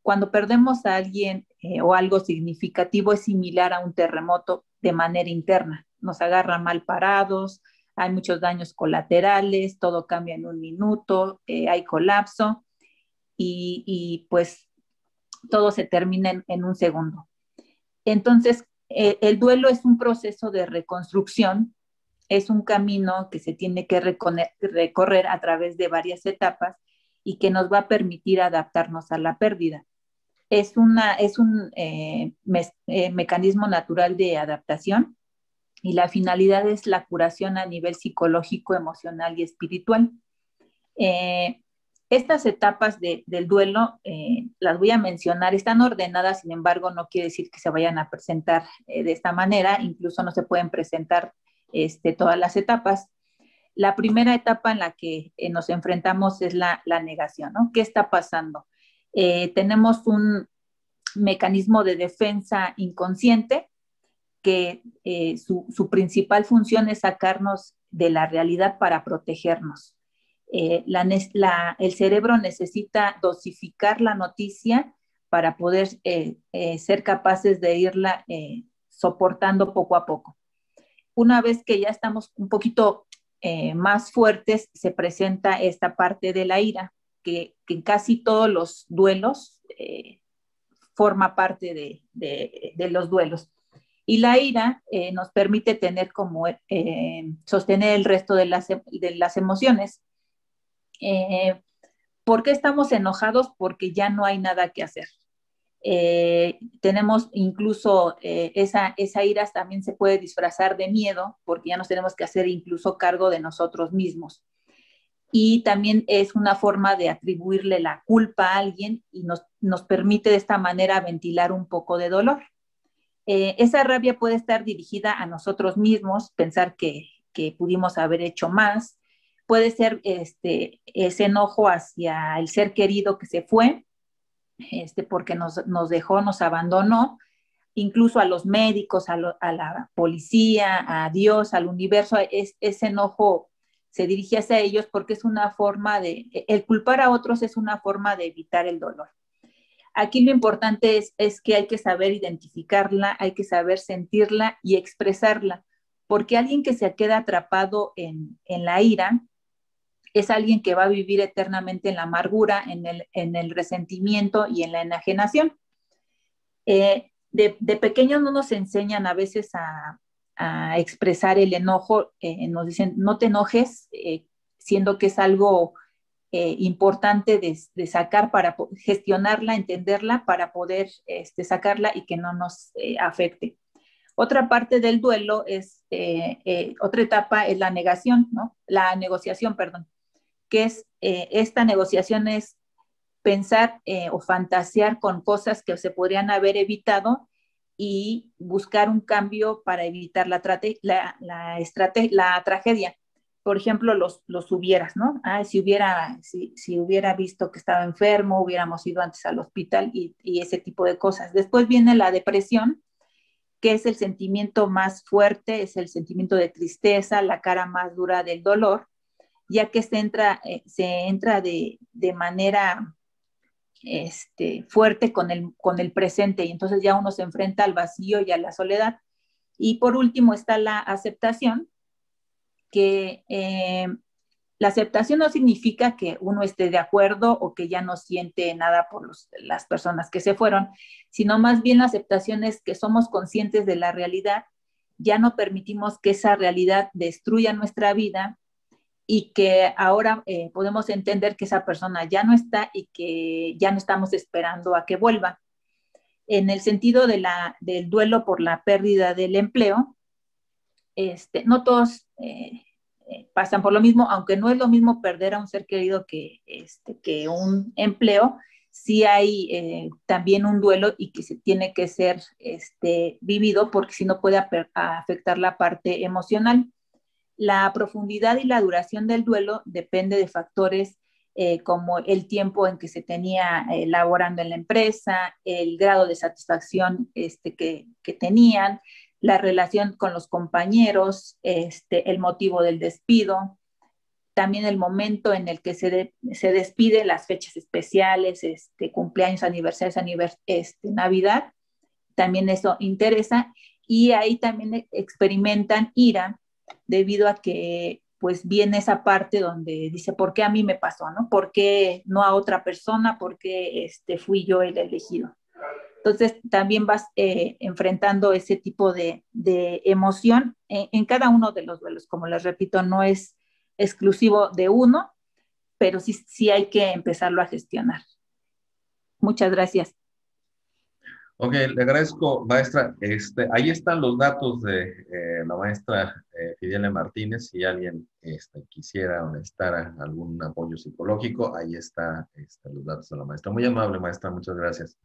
cuando perdemos a alguien o algo significativo es similar a un terremoto de manera interna. Nos agarra mal parados, hay muchos daños colaterales, todo cambia en un minuto, hay colapso y pues todo se termina en un segundo. Entonces, el duelo es un proceso de reconstrucción, es un camino que se tiene que recorrer a través de varias etapas y que nos va a permitir adaptarnos a la pérdida. Es un mecanismo natural de adaptación y la finalidad es la curación a nivel psicológico, emocional y espiritual. Estas etapas del duelo las voy a mencionar, están ordenadas, sin embargo no quiere decir que se vayan a presentar de esta manera, incluso no se pueden presentar todas las etapas. La primera etapa en la que nos enfrentamos es la negación, ¿no? ¿Qué está pasando? Tenemos un mecanismo de defensa inconsciente que su principal función es sacarnos de la realidad para protegernos. El cerebro necesita dosificar la noticia para poder ser capaces de irla soportando poco a poco. Una vez que ya estamos un poquito más fuertes, se presenta esta parte de la ira, que en casi todos los duelos forma parte de los duelos. Y la ira nos permite tener como sostener el resto de las emociones. ¿Por qué estamos enojados? Porque ya no hay nada que hacer. Tenemos incluso esa ira también se puede disfrazar de miedo, porque ya nos tenemos que hacer incluso cargo de nosotros mismos. Y también es una forma de atribuirle la culpa a alguien y nos permite de esta manera ventilar un poco de dolor. Esa rabia puede estar dirigida a nosotros mismos, pensar que pudimos haber hecho más. Puede ser ese enojo hacia el ser querido que se fue, porque nos dejó, nos abandonó, incluso a los médicos, a la policía, a Dios, al universo. Ese enojo se dirige hacia ellos porque es una forma el culpar a otros es una forma de evitar el dolor. Aquí lo importante es que hay que saber identificarla, hay que saber sentirla y expresarla, porque alguien que se queda atrapado en la ira es alguien que va a vivir eternamente en la amargura, en el resentimiento y en la enajenación. De pequeños no nos enseñan a veces a expresar el enojo, nos dicen no te enojes, siendo que es algo importante de sacar para gestionarla, entenderla, para poder sacarla y que no nos afecte. Otra parte del duelo otra etapa es la negación, ¿no? La negociación, perdón, que es esta negociación es pensar o fantasear con cosas que se podrían haber evitado y buscar un cambio para evitar la tragedia. Por ejemplo, los hubieras, ¿no? Si hubiera visto que estaba enfermo, hubiéramos ido antes al hospital y ese tipo de cosas. Después viene la depresión, que es el sentimiento más fuerte, es el sentimiento de tristeza, la cara más dura del dolor, ya que se entra de manera fuerte con el presente, y entonces ya uno se enfrenta al vacío y a la soledad. Y por último está la aceptación, que la aceptación no significa que uno esté de acuerdo o que ya no siente nada por las personas que se fueron, sino más bien la aceptación es que somos conscientes de la realidad, ya no permitimos que esa realidad destruya nuestra vida y que ahora podemos entender que esa persona ya no está y que ya no estamos esperando a que vuelva. En el sentido del duelo por la pérdida del empleo, no todos pasan por lo mismo, aunque no es lo mismo perder a un ser querido que un empleo. Sí hay también un duelo y que se tiene que ser vivido, porque si no puede afectar la parte emocional. La profundidad y la duración del duelo depende de factores como el tiempo en que se tenía laborando en la empresa, el grado de satisfacción que tenían, la relación con los compañeros, el motivo del despido, también el momento en el que se despide, las fechas especiales, cumpleaños, aniversarios, Navidad, también eso interesa, y ahí también experimentan ira debido a que pues viene esa parte donde dice, ¿por qué a mí me pasó, no? ¿Por qué no a otra persona? ¿Por qué fui yo el elegido? Entonces también vas enfrentando ese tipo de emoción en cada uno de los duelos. Como les repito, no es exclusivo de uno, pero sí hay que empezarlo a gestionar. Muchas gracias. Ok, le agradezco, maestra. Ahí están los datos de la maestra Fidelia Martínez. Si alguien quisiera o necesitara algún apoyo psicológico, ahí está los datos de la maestra. Muy amable, maestra, muchas gracias.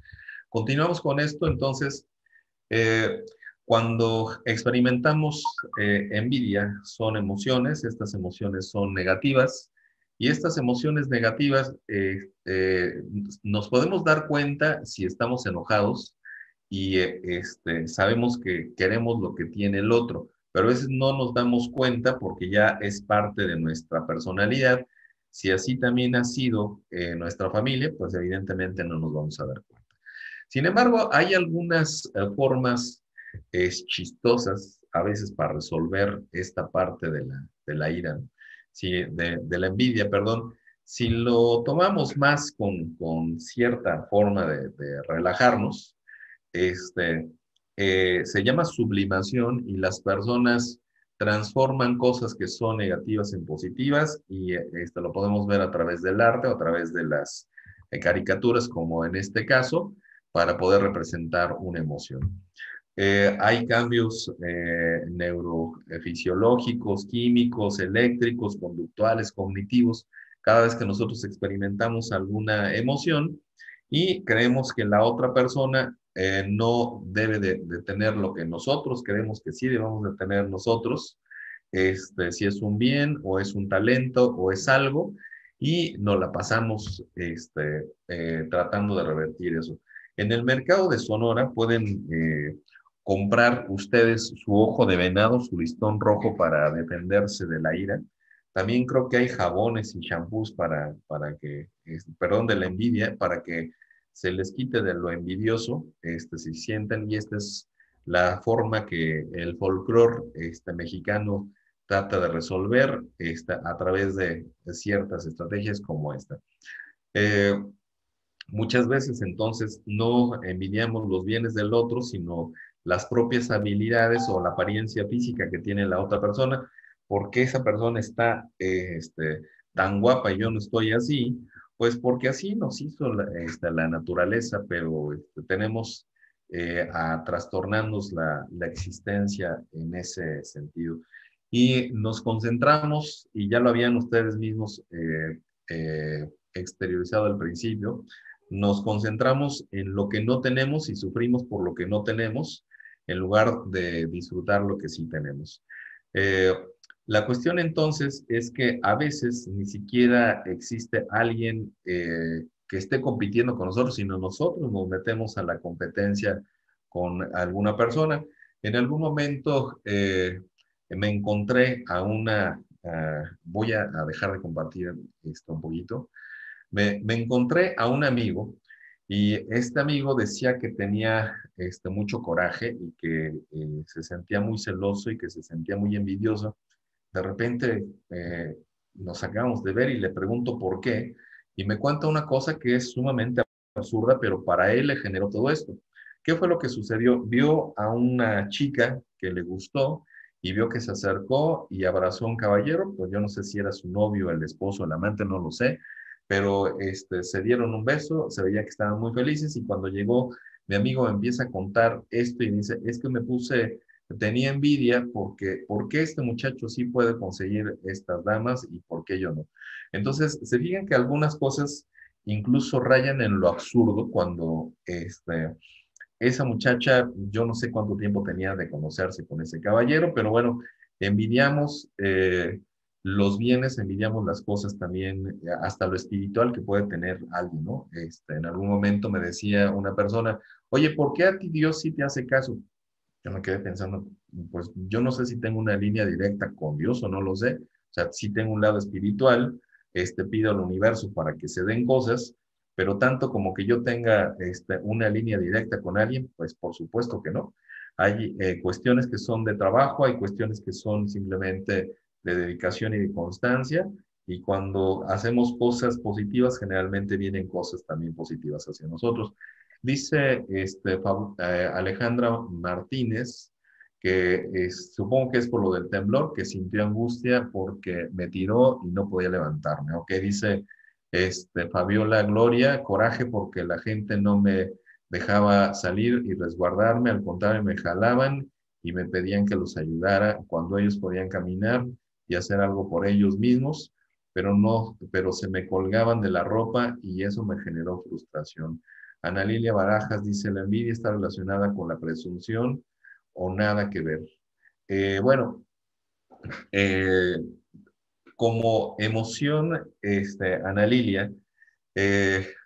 Continuamos con esto, entonces. Cuando experimentamos envidia, son emociones, estas emociones son negativas, y estas emociones negativas nos podemos dar cuenta si estamos enojados y sabemos que queremos lo que tiene el otro, pero a veces no nos damos cuenta porque ya es parte de nuestra personalidad. Si así también ha sido nuestra familia, pues evidentemente no nos vamos a dar cuenta. Sin embargo, hay algunas formas chistosas a veces para resolver esta parte de la ira, ¿sí? de la envidia, perdón. Si lo tomamos más con cierta forma de relajarnos, se llama sublimación, y las personas transforman cosas que son negativas en positivas, y lo podemos ver a través del arte o a través de las caricaturas, como en este caso, para poder representar una emoción. Hay cambios neurofisiológicos, químicos, eléctricos, conductuales, cognitivos, cada vez que nosotros experimentamos alguna emoción y creemos que la otra persona no debe de tener lo que nosotros creemos que sí debemos de tener nosotros, si es un bien o es un talento o es algo, y nos la pasamos tratando de revertir eso. En el mercado de Sonora pueden comprar ustedes su ojo de venado, su listón rojo para defenderse de la ira. También creo que hay jabones y champús para que, perdón, de la envidia, para que se les quite de lo envidioso, si sienten, y esta es la forma que el folclore mexicano trata de resolver a través de ciertas estrategias como esta. Muchas veces entonces no envidiamos los bienes del otro, sino las propias habilidades o la apariencia física que tiene la otra persona. ¿Por qué esa persona está tan guapa y yo no estoy así? Pues porque así nos hizo la naturaleza, pero tenemos a trastornarnos la existencia en ese sentido. Y nos concentramos, y ya lo habían ustedes mismos exteriorizado al principio, nos concentramos en lo que no tenemos y sufrimos por lo que no tenemos, en lugar de disfrutar lo que sí tenemos. La cuestión entonces es que a veces ni siquiera existe alguien que esté compitiendo con nosotros, sino nosotros nos metemos a la competencia con alguna persona. En algún momento me encontré a una, voy a dejar de compartir esto un poquito, me encontré a un amigo, y este amigo decía que tenía mucho coraje y que se sentía muy celoso y que se sentía muy envidioso. De repente nos acabamos de ver y le pregunto por qué, y me cuenta una cosa que es sumamente absurda, pero para él le generó todo esto. ¿Qué fue lo que sucedió? Vio a una chica que le gustó y vio que se acercó y abrazó a un caballero, pues yo no sé si era su novio, el esposo, el amante, no lo sé, pero se dieron un beso, se veía que estaban muy felices, y cuando llegó mi amigo me empieza a contar esto y dice, es que tenía envidia porque este muchacho sí puede conseguir estas damas y por qué yo no. Entonces, se fijan que algunas cosas incluso rayan en lo absurdo, cuando esa muchacha, yo no sé cuánto tiempo tenía de conocerse con ese caballero, pero bueno, envidiamos los bienes, envidiamos las cosas también, hasta lo espiritual que puede tener alguien, ¿no? En algún momento me decía una persona, oye, ¿por qué a ti Dios sí te hace caso? Yo me quedé pensando, pues yo no sé si tengo una línea directa con Dios o no lo sé. O sea, sí tengo un lado espiritual, pido al universo para que se den cosas, pero tanto como que yo tenga una línea directa con alguien, pues por supuesto que no. Hay cuestiones que son de trabajo, hay cuestiones que son simplemente de dedicación y de constancia, y cuando hacemos cosas positivas, generalmente vienen cosas también positivas hacia nosotros. Dice Alejandra Martínez que supongo que es por lo del temblor, que sintió angustia porque me tiró y no podía levantarme. Ok, dice Fabiola Gloria, coraje porque la gente no me dejaba salir y resguardarme, al contrario, me jalaban y me pedían que los ayudara cuando ellos podían caminar y hacer algo por ellos mismos, pero se me colgaban de la ropa y eso me generó frustración. Ana Lilia Barajas dice, ¿la envidia está relacionada con la presunción o nada que ver? Bueno, como emoción, Ana Lilia,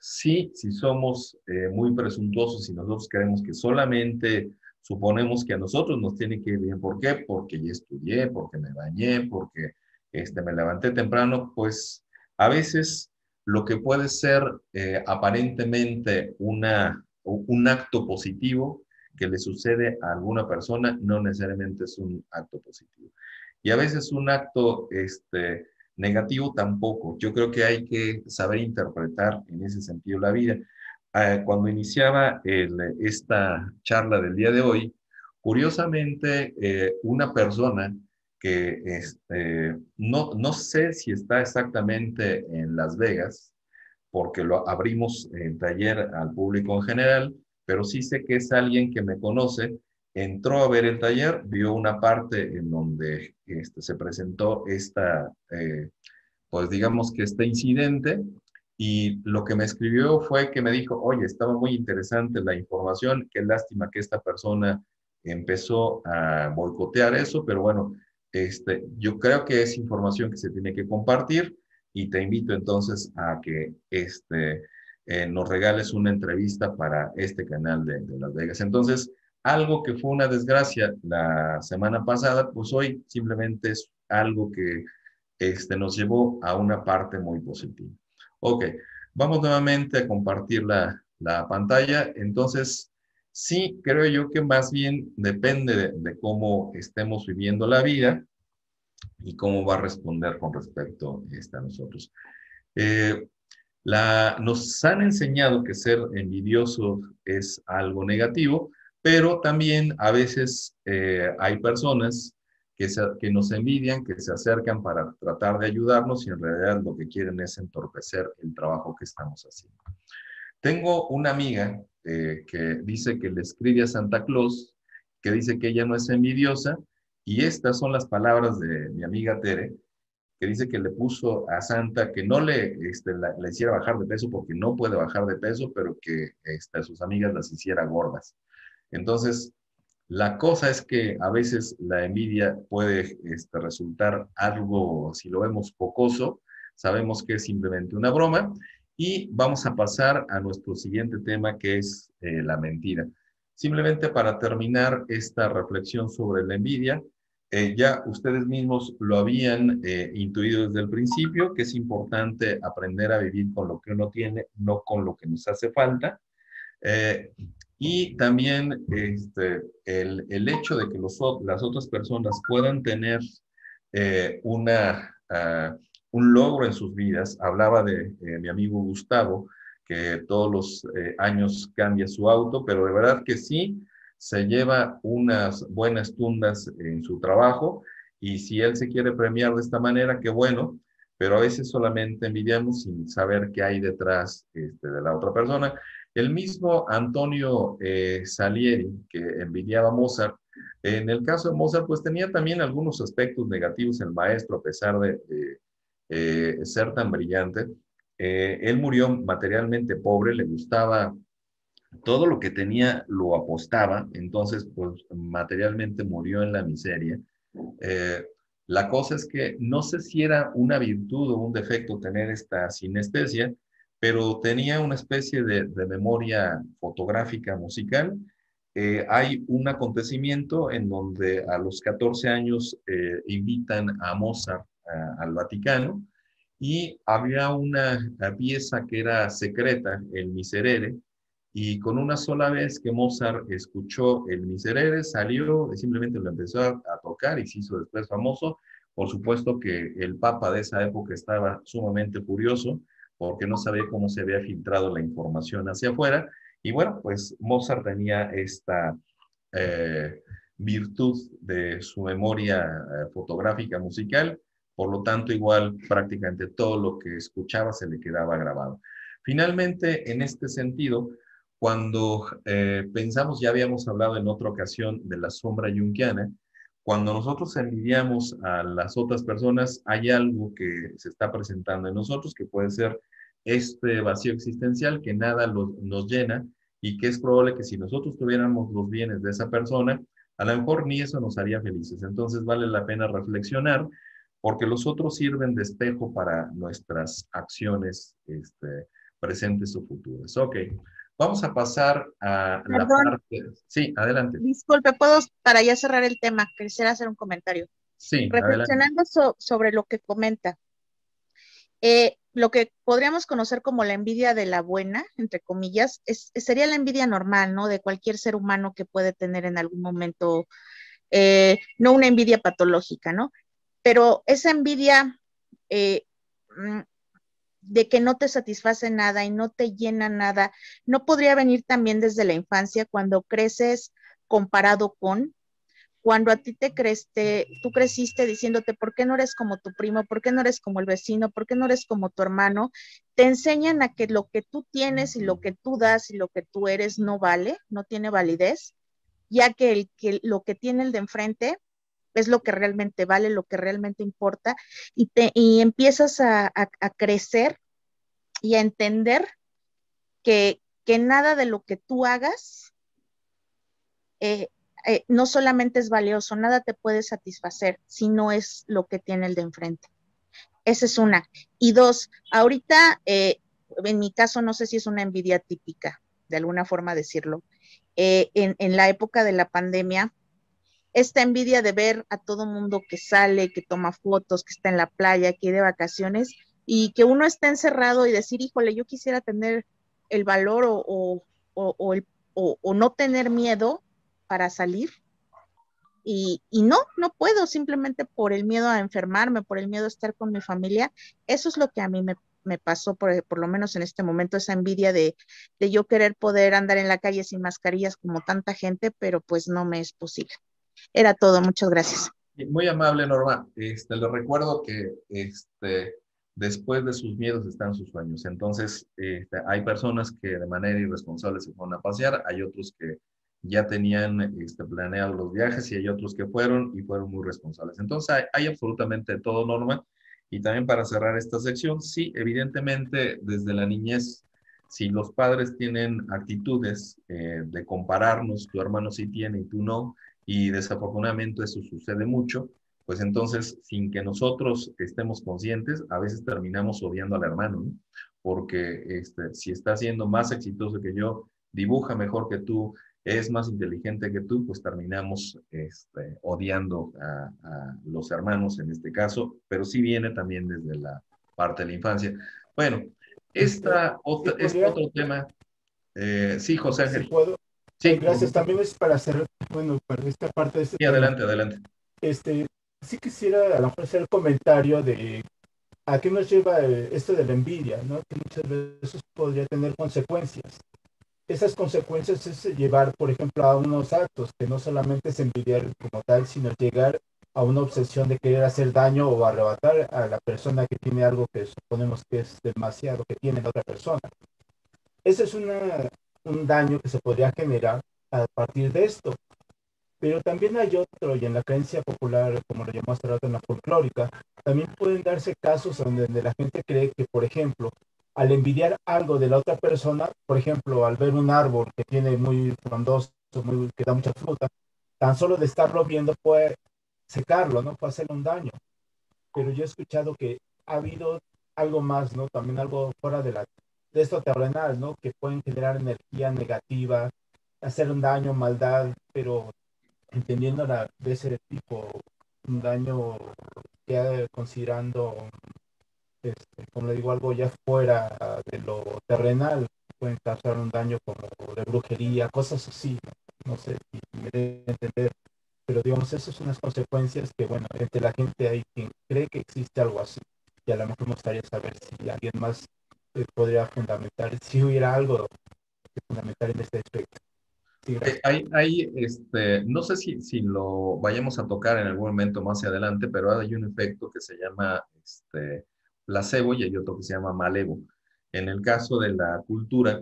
sí, si somos muy presuntuosos y nosotros creemos que solamente suponemos que a nosotros nos tiene que ir bien. ¿Por qué? Porque ya estudié, porque me bañé, porque me levanté temprano, pues a veces lo que puede ser aparentemente un acto positivo que le sucede a alguna persona no necesariamente es un acto positivo. Y a veces un acto negativo tampoco. Yo creo que hay que saber interpretar en ese sentido la vida. Cuando iniciaba esta charla del día de hoy, curiosamente una persona que no sé si está exactamente en Las Vegas, porque lo abrimos en taller al público en general, pero sí sé que es alguien que me conoce. Entró a ver el taller, vio una parte en donde se presentó pues digamos que este incidente, y lo que me escribió fue que me dijo, oye, estaba muy interesante la información, qué lástima que esta persona empezó a boicotear eso, pero bueno, yo creo que es información que se tiene que compartir y te invito entonces a que nos regales una entrevista para este canal de Las Vegas. Entonces, algo que fue una desgracia la semana pasada, pues hoy simplemente es algo que nos llevó a una parte muy positiva. Ok, vamos nuevamente a compartir la pantalla. Entonces, sí, creo yo que más bien depende de cómo estemos viviendo la vida y cómo va a responder con respecto a nosotros. Nos han enseñado que ser envidioso es algo negativo, pero también a veces hay personas que nos envidian, que se acercan para tratar de ayudarnos y en realidad lo que quieren es entorpecer el trabajo que estamos haciendo. Tengo una amiga que dice que le escribe a Santa Claus, que dice que ella no es envidiosa, y estas son las palabras de mi amiga Tere, que dice que le puso a Santa que no le hiciera bajar de peso porque no puede bajar de peso, pero que a sus amigas las hiciera gordas. Entonces, la cosa es que a veces la envidia puede resultar algo, si lo vemos jocoso, sabemos que es simplemente una broma, y vamos a pasar a nuestro siguiente tema, que es la mentira. Simplemente para terminar esta reflexión sobre la envidia, ya ustedes mismos lo habían intuido desde el principio, que es importante aprender a vivir con lo que uno tiene, no con lo que nos hace falta. Y también el hecho de que las otras personas puedan tener un logro en sus vidas. Hablaba de mi amigo Gustavo, que todos los años cambia su auto, pero de verdad que sí, se lleva unas buenas tundas en su trabajo, y si él se quiere premiar de esta manera, qué bueno, pero a veces solamente envidiamos sin saber qué hay detrás de la otra persona. El mismo Antonio Salieri, que envidiaba a Mozart, en el caso de Mozart, pues tenía también algunos aspectos negativos el maestro, a pesar de ser tan brillante. Él murió materialmente pobre, le gustaba todo lo que tenía, lo apostaba, entonces pues materialmente murió en la miseria. La cosa es que no sé si era una virtud o un defecto tener esta sinestesia, pero tenía una especie de memoria fotográfica musical. Hay un acontecimiento en donde a los 14 años invitan a Mozart al Vaticano, y había una pieza que era secreta, el Miserere, y con una sola vez que Mozart escuchó el Miserere, salió y simplemente lo empezó a tocar y se hizo después famoso. Por supuesto que el Papa de esa época estaba sumamente furioso porque no sabía cómo se había filtrado la información hacia afuera. Y bueno, pues Mozart tenía esta virtud de su memoria fotográfica musical, por lo tanto igual prácticamente todo lo que escuchaba se le quedaba grabado. Finalmente, en este sentido, cuando pensamos, ya habíamos hablado en otra ocasión de la sombra junguiana, cuando nosotros envidiamos a las otras personas, hay algo que se está presentando en nosotros, que puede ser este vacío existencial que nada nos llena y que es probable que si nosotros tuviéramos los bienes de esa persona, a lo mejor ni eso nos haría felices. Entonces vale la pena reflexionar porque los otros sirven de espejo para nuestras acciones presentes o futuras. Ok, vamos a pasar a la parte... Sí, adelante. Disculpe, ¿puedo, para ya cerrar el tema, quisiera hacer un comentario? Sí, reflexionando sobre lo que comenta. Lo que podríamos conocer como la envidia de la buena, entre comillas, sería la envidia normal, ¿no? De cualquier ser humano que puede tener en algún momento, no una envidia patológica, ¿no? Pero esa envidia de que no te satisface nada y no te llena nada, ¿no podría venir también desde la infancia cuando creces comparado con? Cuando a ti tú creciste diciéndote, ¿por qué no eres como tu primo? ¿Por qué no eres como el vecino? ¿Por qué no eres como tu hermano? Te enseñan a que lo que tú tienes y lo que tú das y lo que tú eres no vale, no tiene validez, ya que lo que tiene el de enfrente es lo que realmente vale, lo que realmente importa, y empiezas a crecer y a entender que nada de lo que tú hagas no solamente es valioso, nada te puede satisfacer si no es lo que tiene el de enfrente. Esa es una. Y dos, ahorita, en mi caso, no sé si es una envidia típica, de alguna forma decirlo, en la época de la pandemia, esta envidia de ver a todo mundo que sale, que toma fotos, que está en la playa, que ir de vacaciones, y que uno está encerrado y decir, híjole, yo quisiera tener el valor o no tener miedo para salir, y no puedo, simplemente por el miedo a enfermarme, por el miedo a estar con mi familia. Eso es lo que a mí me pasó, por lo menos en este momento, esa envidia de yo querer poder andar en la calle sin mascarillas como tanta gente, pero pues no me es posible. Era todo, muchas gracias. Muy amable, Norma. Le recuerdo que después de sus miedos están sus sueños. Entonces, hay personas que de manera irresponsable se fueron a pasear, hay otros que ya tenían planeados los viajes y hay otros que fueron y fueron muy responsables. Entonces, hay absolutamente todo, Norma. Y también para cerrar esta sección, sí, evidentemente, desde la niñez, si los padres tienen actitudes de compararnos, tu hermano sí tiene y tú no, y desafortunadamente eso sucede mucho, pues entonces, sin que nosotros estemos conscientes, a veces terminamos odiando al hermano, ¿no? Porque si está siendo más exitoso que yo, dibuja mejor que tú, es más inteligente que tú, pues terminamos odiando a los hermanos en este caso, pero sí viene también desde la parte de la infancia. Bueno, este otro tema. Sí, José Ángel. ¿Sí puedo? Sí, gracias. También es para hacer, bueno, para esta parte de este tema. Adelante, adelante. Sí quisiera a lo mejor hacer el comentario de a qué nos lleva esto de la envidia, ¿no? Que muchas veces podría tener consecuencias. Esas consecuencias es llevar, por ejemplo, a unos actos que no solamente es envidiar como tal, sino llegar a una obsesión de querer hacer daño o arrebatar a la persona que tiene algo que suponemos que es demasiado, que tiene la otra persona. Ese es un daño que se podría generar a partir de esto. Pero también hay otro, y en la creencia popular, como lo llamamos hace rato en la folclórica, también pueden darse casos donde la gente cree que, por ejemplo, al envidiar algo de la otra persona, por ejemplo, al ver un árbol que tiene muy frondoso, que da mucha fruta, tan solo de estarlo viendo puede secarlo, ¿no? Puede hacerle un daño. Pero yo he escuchado que ha habido algo más, ¿no? También algo fuera de esto terrenal, ¿no? Que pueden generar energía negativa, hacer un daño, maldad, pero entendiéndola de ese tipo, un daño ya considerando, como le digo, algo ya fuera de lo terrenal, pueden causar un daño como de brujería, cosas así, no sé si me deben entender, pero digamos, esas son unas consecuencias que, bueno, entre la gente hay quien cree que existe algo así, y a lo mejor me gustaría saber si alguien más podría fundamentar, si hubiera algo que fundamentar en este aspecto. Sí, no sé si lo vayamos a tocar en algún momento más hacia adelante, pero hay un efecto que se llama placebo y hay otro que se llama malevo. En el caso de la cultura,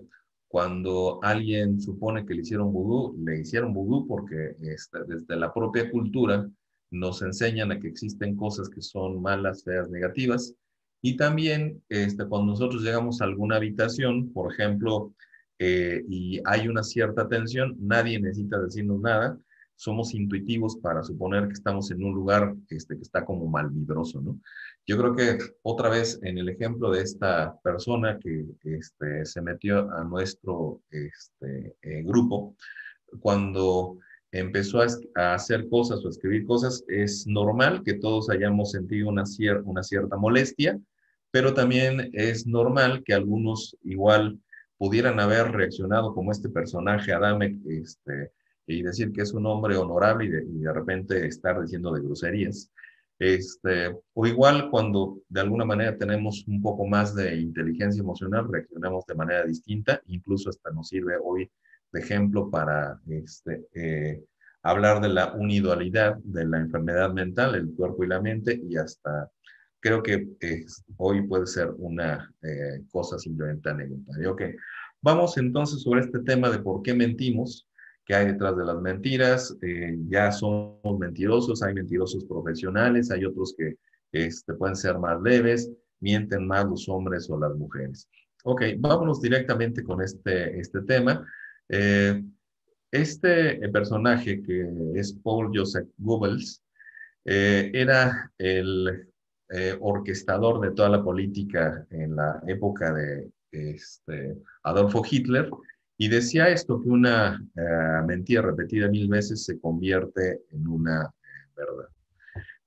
cuando alguien supone que le hicieron vudú porque desde la propia cultura nos enseñan a que existen cosas que son malas, feas, negativas. Y también cuando nosotros llegamos a alguna habitación, por ejemplo, y hay una cierta tensión, nadie necesita decirnos nada, somos intuitivos para suponer que estamos en un lugar que está como malvibroso, ¿no? Yo creo que otra vez en el ejemplo de esta persona que se metió a nuestro grupo, cuando empezó a hacer cosas o a escribir cosas, es normal que todos hayamos sentido una cierta molestia, pero también es normal que algunos igual pudieran haber reaccionado como este personaje Adame, y decir que es un hombre honorable y de repente estar diciendo de groserías. O igual cuando de alguna manera tenemos un poco más de inteligencia emocional, reaccionamos de manera distinta, incluso hasta nos sirve hoy de ejemplo para hablar de la unidualidad de la enfermedad mental, el cuerpo y la mente, y hasta creo que hoy puede ser una cosa simplemente anecdótica. Ok, vamos entonces sobre este tema de por qué mentimos. ¿Qué hay detrás de las mentiras? Ya somos mentirosos, hay mentirosos profesionales, hay otros que pueden ser más leves, mienten más los hombres o las mujeres. Ok, vámonos directamente con este tema. Este personaje que es Paul Joseph Goebbels era el orquestador de toda la política en la época de Adolfo Hitler. Y decía esto, que una mentira repetida 1000 veces se convierte en una verdad.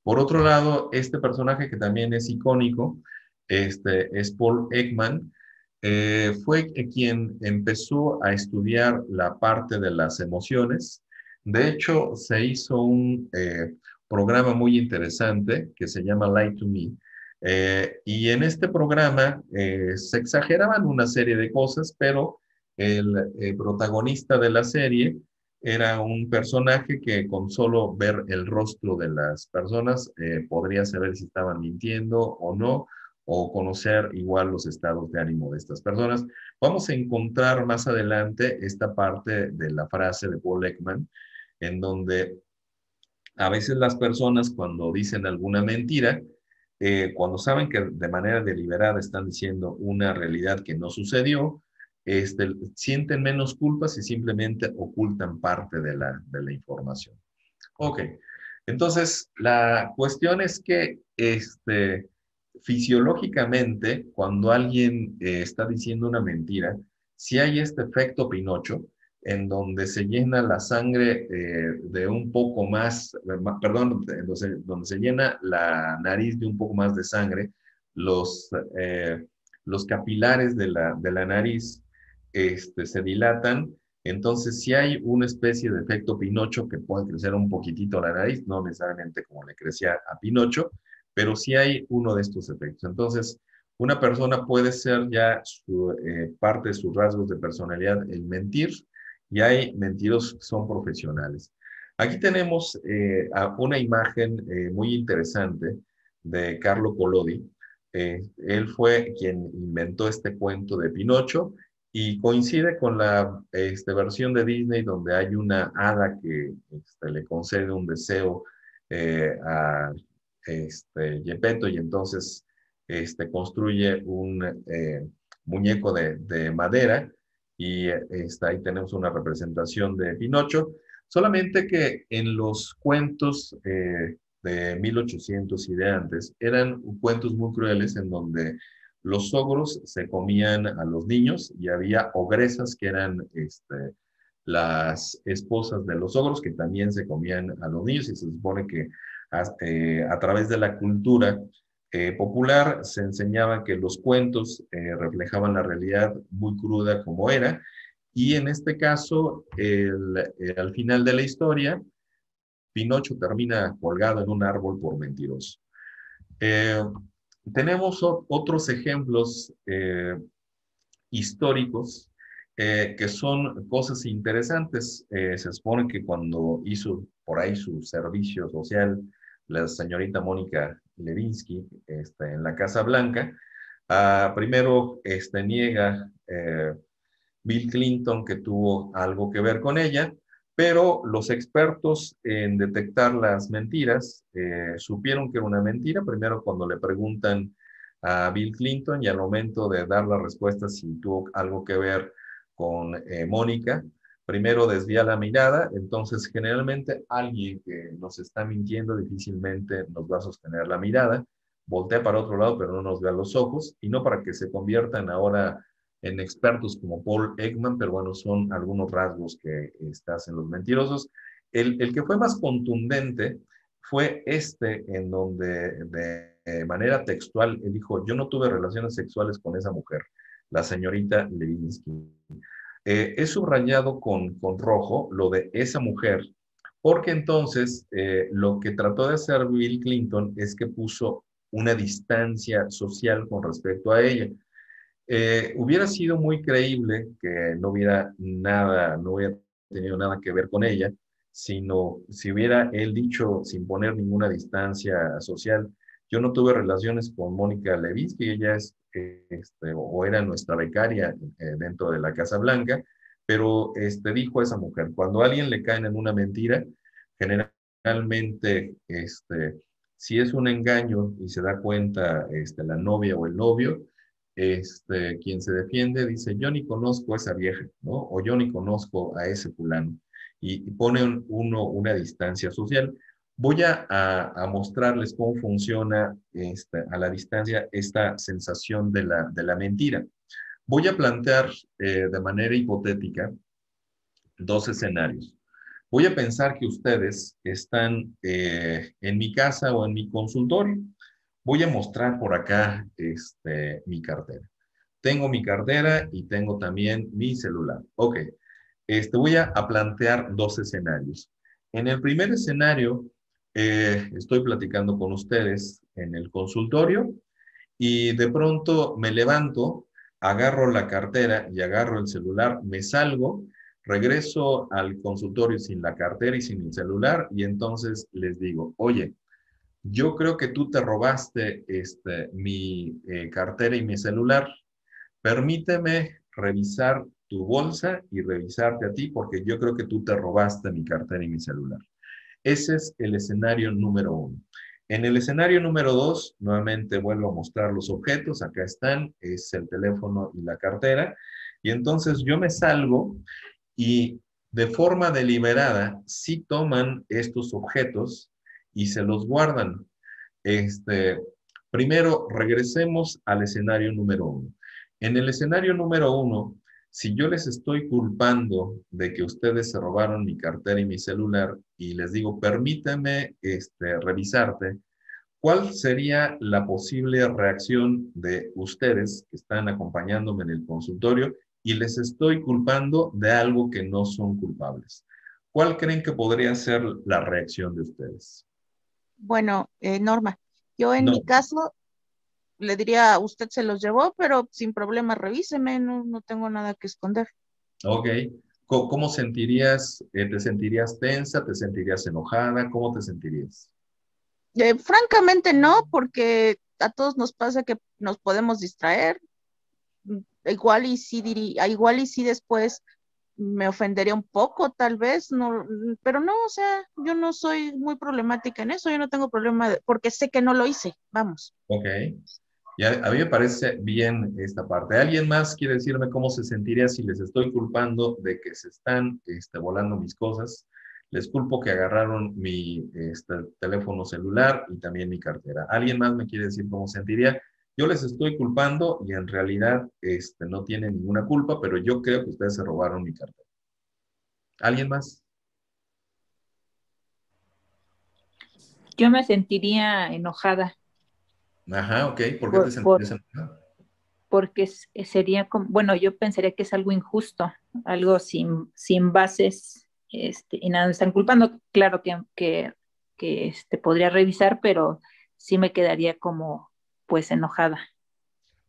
Por otro lado, este personaje que también es icónico, es Paul Ekman, fue quien empezó a estudiar la parte de las emociones. De hecho, se hizo un programa muy interesante que se llama Lie to Me. Y en este programa se exageraban una serie de cosas, pero el protagonista de la serie era un personaje que con solo ver el rostro de las personas podría saber si estaban mintiendo o no, o conocer igual los estados de ánimo de estas personas. Vamos a encontrar más adelante esta parte de la frase de Paul Ekman, en donde a veces las personas cuando dicen alguna mentira, cuando saben que de manera deliberada están diciendo una realidad que no sucedió, sienten menos culpas y simplemente ocultan parte de la información. Ok, entonces la cuestión es que fisiológicamente, cuando alguien está diciendo una mentira, si hay este efecto Pinocho, en donde se llena la sangre de un poco más, perdón, donde se llena la nariz de un poco más de sangre, los capilares de la nariz se dilatan. Entonces, si hay una especie de efecto Pinocho que puede crecer un poquitito la nariz, no necesariamente como le crecía a Pinocho, pero sí hay uno de estos efectos. Entonces, una persona puede ser ya parte de sus rasgos de personalidad el mentir, y hay mentirosos que son profesionales. Aquí tenemos una imagen muy interesante de Carlo Collodi. Él fue quien inventó este cuento de Pinocho, y coincide con la versión de Disney donde hay una hada que le concede un deseo a Geppetto, y entonces construye un muñeco de madera, y ahí tenemos una representación de Pinocho, solamente que en los cuentos de 1800 y de antes eran cuentos muy crueles en donde los ogros se comían a los niños, y había ogresas que eran las esposas de los ogros que también se comían a los niños, y se supone que a través de la cultura popular se enseñaba que los cuentos reflejaban la realidad muy cruda como era, y en este caso, al final de la historia, Pinocho termina colgado en un árbol por mentiroso. Tenemos otros ejemplos históricos que son cosas interesantes. Se supone que cuando hizo por ahí su servicio social la señorita Mónica Lewinsky en la Casa Blanca, primero niega Bill Clinton que tuvo algo que ver con ella, pero los expertos en detectar las mentiras supieron que era una mentira, primero cuando le preguntan a Bill Clinton y al momento de dar la respuesta si tuvo algo que ver con Mónica, primero desvía la mirada, entonces generalmente alguien que nos está mintiendo difícilmente nos va a sostener la mirada, voltea para otro lado pero no nos ve a los ojos, y no para que se conviertan ahora en expertos como Paul Ekman, pero bueno, son algunos rasgos que hacen los mentirosos. El que fue más contundente fue en donde de manera textual él dijo, yo no tuve relaciones sexuales con esa mujer, la señorita Lewinsky. He subrayado con rojo lo de esa mujer, porque entonces lo que trató de hacer Bill Clinton es que puso una distancia social con respecto a ella. Hubiera sido muy creíble que no hubiera tenido nada que ver con ella, sino si hubiera él dicho sin poner ninguna distancia social, yo no tuve relaciones con Mónica Lewinsky, ella es, o era nuestra becaria dentro de la Casa Blanca, pero dijo esa mujer, cuando a alguien le caen en una mentira, generalmente, si es un engaño y se da cuenta la novia o el novio, quien se defiende dice, yo ni conozco a esa vieja, ¿no? O yo ni conozco a ese fulano. Y pone una distancia social. Voy a mostrarles cómo funciona a la distancia esta sensación de la mentira. Voy a plantear de manera hipotética 2 escenarios. Voy a pensar que ustedes están en mi casa o en mi consultorio. Voy a mostrar por acá mi cartera. Tengo mi cartera y tengo también mi celular. Ok, voy a plantear 2 escenarios. En el primer escenario, estoy platicando con ustedes en el consultorio y de pronto me levanto, agarro la cartera y agarro el celular, me salgo, regreso al consultorio sin la cartera y sin el celular y entonces les digo, oye, yo creo que tú te robaste mi cartera y mi celular. Permíteme revisar tu bolsa y revisarte a ti porque yo creo que tú te robaste mi cartera y mi celular. Ese es el escenario número 1. En el escenario número 2, nuevamente vuelvo a mostrar los objetos. Acá están, es el teléfono y la cartera. Y entonces yo me salgo y de forma deliberada sí toman estos objetos y se los guardan. Primero, regresemos al escenario número 1. En el escenario número 1, si yo les estoy culpando de que ustedes se robaron mi cartera y mi celular y les digo, permíteme revisarte, ¿cuál sería la posible reacción de ustedes que están acompañándome en el consultorio y les estoy culpando de algo que no son culpables? ¿Cuál creen que podría ser la reacción de ustedes? Bueno, Norma, yo en mi caso le diría, usted se los llevó, pero sin problema, revíseme, no tengo nada que esconder. Ok. ¿Cómo sentirías? ¿Te sentirías tensa? ¿Te sentirías enojada? ¿Cómo te sentirías? Francamente no, porque a todos nos pasa que nos podemos distraer. Igual y sí después me ofendería un poco, tal vez, no, pero no, o sea, yo no soy muy problemática en eso, yo no tengo problema, porque sé que no lo hice, vamos. Ok. Ya, a mí me parece bien esta parte. ¿Alguien más quiere decirme cómo se sentiría si les estoy culpando de que se están volando mis cosas? Les culpo que agarraron mi teléfono celular y también mi cartera. ¿Alguien más me quiere decir cómo se sentiría? Yo les estoy culpando y en realidad no tienen ninguna culpa, pero yo creo que ustedes se robaron mi cartera. ¿Alguien más? Yo me sentiría enojada. Ajá, ok. ¿Por qué te sentirías enojada? Porque sería como, bueno, yo pensaría que es algo injusto, algo sin bases, y nada, me están culpando. Claro que podría revisar, pero sí me quedaría como, pues, enojada.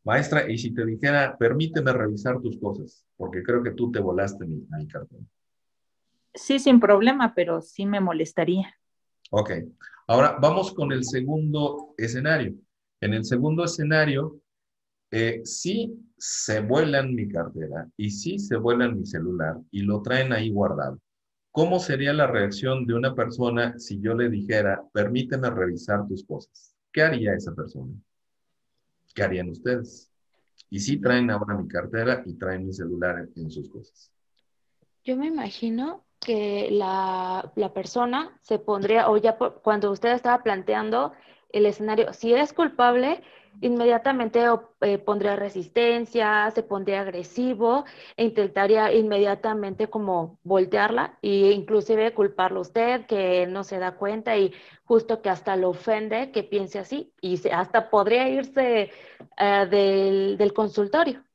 Maestra, y si te dijera, permíteme revisar tus cosas, porque creo que tú te volaste mi cartón. Sí, sin problema, pero sí me molestaría. Ok. Ahora vamos con el segundo escenario. En el segundo escenario, Si se vuelan mi cartera y si se vuelan mi celular y lo traen ahí guardado, ¿cómo sería la reacción de una persona si yo le dijera, permíteme revisar tus cosas? ¿Qué haría esa persona? ¿Qué harían ustedes? Y si traen ahora mi cartera y traen mi celular en sus cosas. Yo me imagino que la persona se pondría, o ya cuando usted estaba planteando el escenario, si es culpable, inmediatamente pondría resistencia, se pondría agresivo e intentaría inmediatamente como voltearla e inclusive culparlo a usted, que no se da cuenta y justo que hasta lo ofende que piense así y hasta podría irse del consultorio.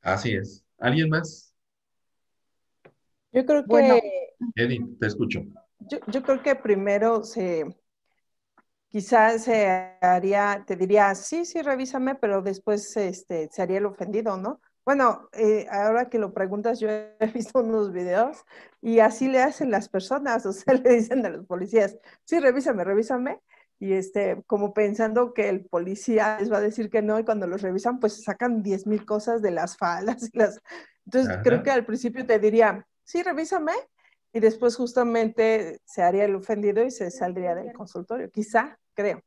Así es. ¿Alguien más? Yo creo Bueno, que, Eddie, te escucho. yo creo que primero quizás se haría, te diría, sí, revísame, pero después se haría el ofendido, ¿no? Bueno, ahora que lo preguntas, yo he visto unos videos y así le hacen las personas, o sea, le dicen a los policías, sí, revísame, y como pensando que el policía les va a decir que no, y cuando los revisan, pues sacan 10,000 cosas de las faldas. Entonces, Ajá. creo que al principio te diría, sí, revísame, y después justamente se haría el ofendido y se saldría del consultorio, quizá, creo.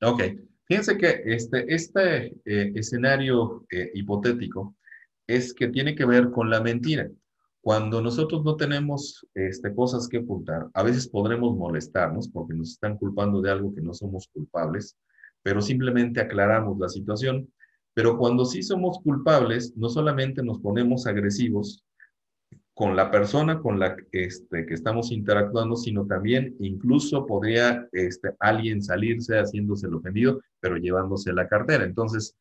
Ok. Fíjense que este escenario hipotético es que tiene que ver con la mentira. Cuando nosotros no tenemos cosas que ocultar, a veces podremos molestarnos porque nos están culpando de algo que no somos culpables, pero simplemente aclaramos la situación. Pero cuando sí somos culpables, no solamente nos ponemos agresivos con la persona con la que estamos interactuando, sino también incluso podría alguien salirse haciéndose el ofendido, pero llevándose la cartera. Entonces,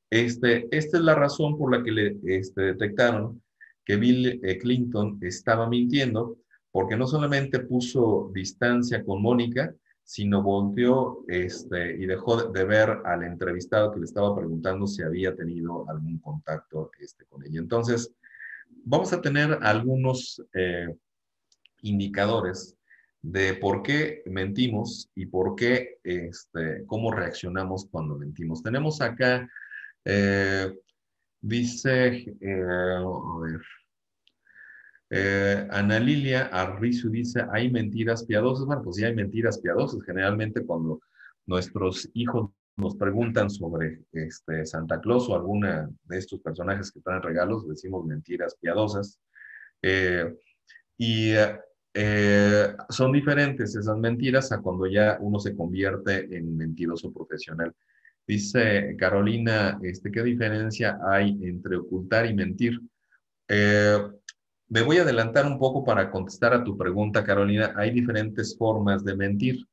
esta es la razón por la que le detectaron que Bill Clinton estaba mintiendo, porque no solamente puso distancia con Mónica, sino volteó y dejó de ver al entrevistado que le estaba preguntando si había tenido algún contacto con ella. Entonces, vamos a tener algunos indicadores de por qué mentimos y por qué, cómo reaccionamos cuando mentimos. Tenemos acá, dice, a ver, Ana Lilia Arrizu dice, ¿hay mentiras piadosas? Bueno, pues sí hay mentiras piadosas. Generalmente cuando nuestros hijos nos preguntan sobre Santa Claus o alguna de estos personajes que traen regalos, decimos mentiras piadosas. Son diferentes esas mentiras a cuando ya uno se convierte en mentiroso profesional. Dice Carolina, ¿qué diferencia hay entre ocultar y mentir? Me voy a adelantar un poco para contestar a tu pregunta, Carolina. Hay diferentes formas de mentir.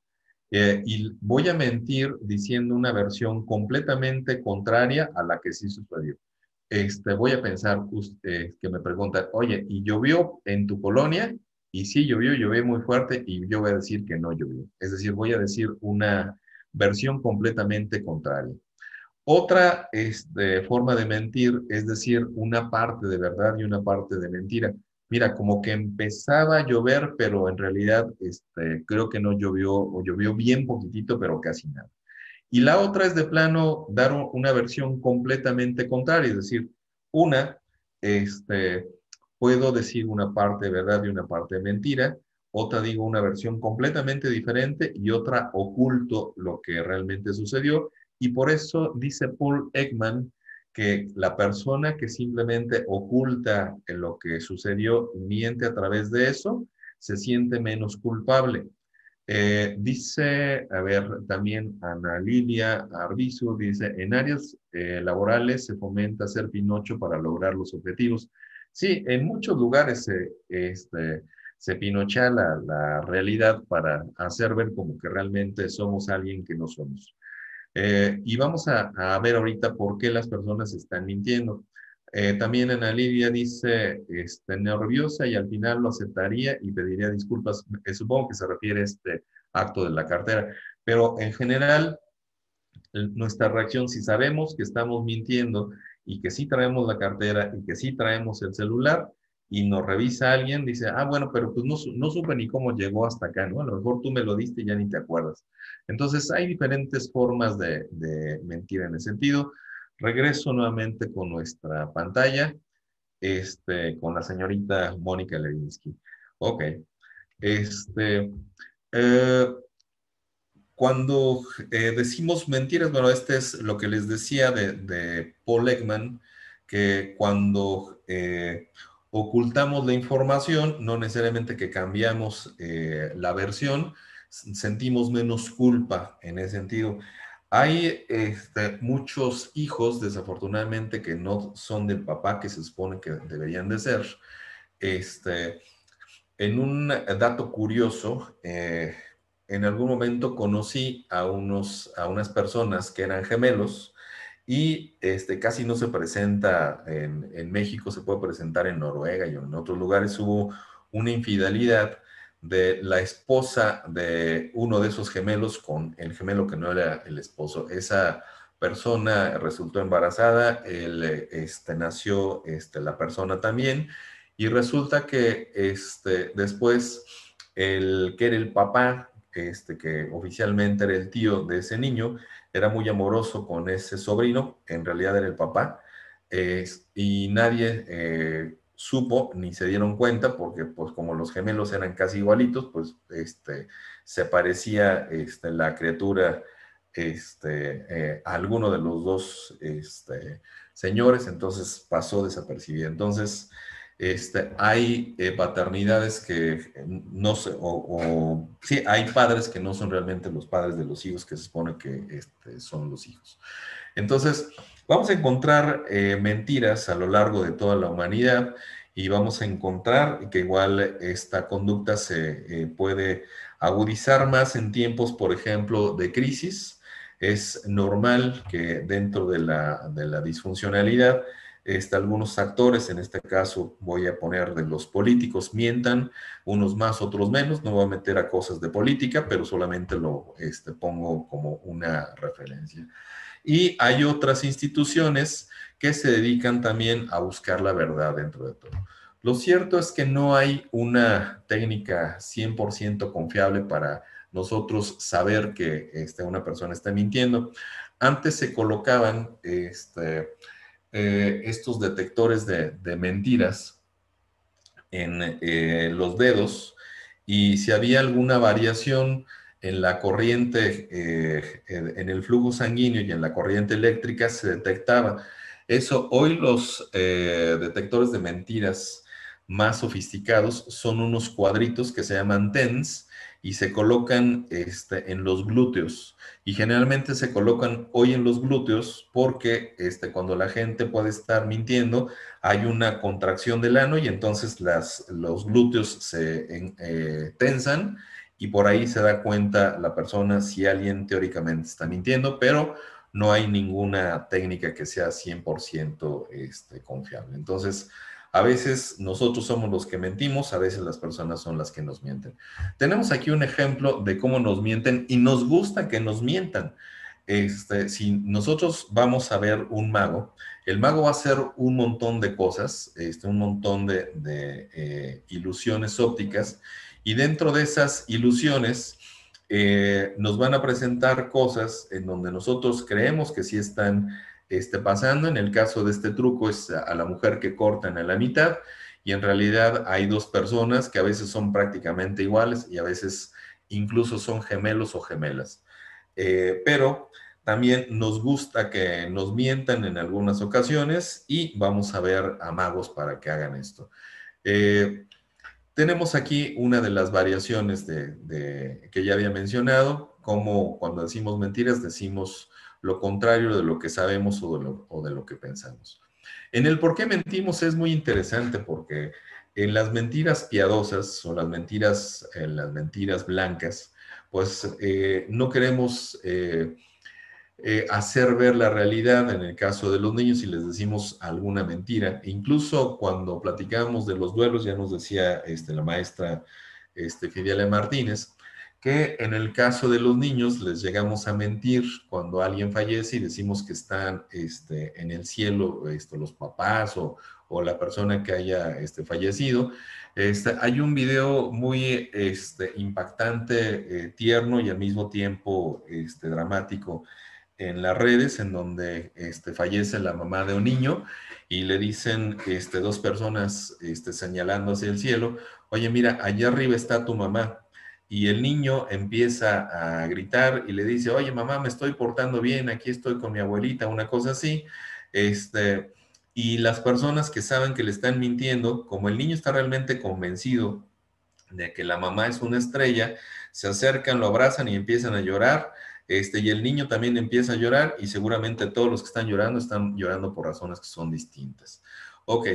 Y voy a mentir diciendo una versión completamente contraria a la que sí sucedió. Voy a pensar que me preguntan, oye, ¿y llovió en tu colonia? Y sí, llovió muy fuerte y yo voy a decir que no llovió. Es decir, voy a decir una versión completamente contraria. Otra forma de mentir es decir una parte de verdad y una parte de mentira. Mira, como que empezaba a llover, pero en realidad creo que no llovió o llovió bien poquitito, pero casi nada. Y la otra es de plano dar una versión completamente contraria, es decir, puedo decir una parte de verdad y una parte de mentira, otra digo una versión completamente diferente y otra oculto lo que realmente sucedió. Y por eso dice Paul Ekman que la persona que simplemente oculta lo que sucedió, miente a través de eso, se siente menos culpable. Dice, a ver, también Ana Lilia Arbizu dice, en áreas laborales se fomenta ser Pinocho para lograr los objetivos. Sí, en muchos lugares se pinochea la realidad para hacer ver como que realmente somos alguien que no somos. Y vamos a ver ahorita por qué las personas están mintiendo. También Ana Lidia dice, nerviosa y al final lo aceptaría y pediría disculpas. Supongo que se refiere a este acto de la cartera. Pero en general, nuestra reacción, si sabemos que estamos mintiendo y que sí traemos la cartera y que sí traemos el celular y nos revisa alguien, dice, ah, bueno, pero pues no supe ni cómo llegó hasta acá, ¿no? A lo mejor tú me lo diste y ya ni te acuerdas. Entonces, hay diferentes formas de mentir en ese sentido. Regreso nuevamente con nuestra pantalla, con la señorita Mónica Levinsky. Ok. Eh, Cuando decimos mentiras, bueno, este es lo que les decía de Paul Ekman, que cuando ocultamos la información, no necesariamente que cambiamos la versión, sentimos menos culpa en ese sentido. Hay muchos hijos, desafortunadamente, que no son del papá que se supone que deberían de ser. En un dato curioso, en algún momento conocí a unas personas que eran gemelos y casi no se presenta en México, se puede presentar en Noruega y en otros lugares. Hubo una infidelidad de la esposa de uno de esos gemelos con el gemelo que no era el esposo. Esa persona resultó embarazada, nació la persona también, y resulta que después el que era el papá, que oficialmente era el tío de ese niño, era muy amoroso con ese sobrino, en realidad era el papá, y nadie supo ni se dieron cuenta porque pues como los gemelos eran casi igualitos, pues se parecía la criatura a alguno de los dos señores, entonces pasó desapercibida. Entonces, hay paternidades que no sé, sí, hay padres que no son realmente los padres de los hijos que se supone que son los hijos. Entonces, vamos a encontrar mentiras a lo largo de toda la humanidad y vamos a encontrar que igual esta conducta se puede agudizar más en tiempos, por ejemplo, de crisis. Es normal que dentro de la disfuncionalidad algunos actores, en este caso voy a poner de los políticos, mientan, unos más, otros menos. No voy a meter a cosas de política, pero solamente lo pongo como una referencia. Y hay otras instituciones que se dedican también a buscar la verdad dentro de todo. Lo cierto es que no hay una técnica 100% confiable para nosotros saber que una persona está mintiendo. Antes se colocaban estos detectores de mentiras en los dedos, y si había alguna variación en la corriente, en el flujo sanguíneo y en la corriente eléctrica, se detectaba. Eso, hoy los detectores de mentiras más sofisticados son unos cuadritos que se llaman TENS y se colocan en los glúteos. Y generalmente se colocan hoy en los glúteos porque cuando la gente puede estar mintiendo, hay una contracción del ano y entonces los glúteos se tensan y por ahí se da cuenta la persona si alguien teóricamente está mintiendo, pero no hay ninguna técnica que sea 100% confiable. Entonces, a veces nosotros somos los que mentimos, a veces las personas son las que nos mienten. Tenemos aquí un ejemplo de cómo nos mienten y nos gusta que nos mientan. Si nosotros vamos a ver un mago, el mago va a hacer un montón de cosas, un montón de ilusiones ópticas, y dentro de esas ilusiones nos van a presentar cosas en donde nosotros creemos que sí están pasando. En el caso de este truco es a la mujer que cortan a la mitad, y en realidad hay dos personas que a veces son prácticamente iguales y a veces incluso son gemelos o gemelas. Pero también nos gusta que nos mientan en algunas ocasiones y vamos a ver a magos para que hagan esto. Tenemos aquí una de las variaciones que ya había mencionado, como cuando decimos mentiras decimos lo contrario de lo que sabemos o de lo que pensamos. En el por qué mentimos es muy interesante porque en las mentiras piadosas o las mentiras blancas, pues no queremos hacer ver la realidad. En el caso de los niños, si les decimos alguna mentira, incluso cuando platicamos de los duelos, ya nos decía la maestra Fidelia Martínez, que en el caso de los niños les llegamos a mentir cuando alguien fallece y decimos que están en el cielo los papás o la persona que haya fallecido. Hay un video muy impactante, tierno y al mismo tiempo dramático en las redes en donde fallece la mamá de un niño y le dicen dos personas señalando hacia el cielo, oye, mira, allá arriba está tu mamá. Y el niño empieza a gritar y le dice, oye, mamá, me estoy portando bien, aquí estoy con mi abuelita, una cosa así. Y las personas que saben que le están mintiendo, como el niño está realmente convencido de que la mamá es una estrella, se acercan, lo abrazan y empiezan a llorar, y el niño también empieza a llorar y seguramente todos los que están llorando por razones que son distintas. Ok,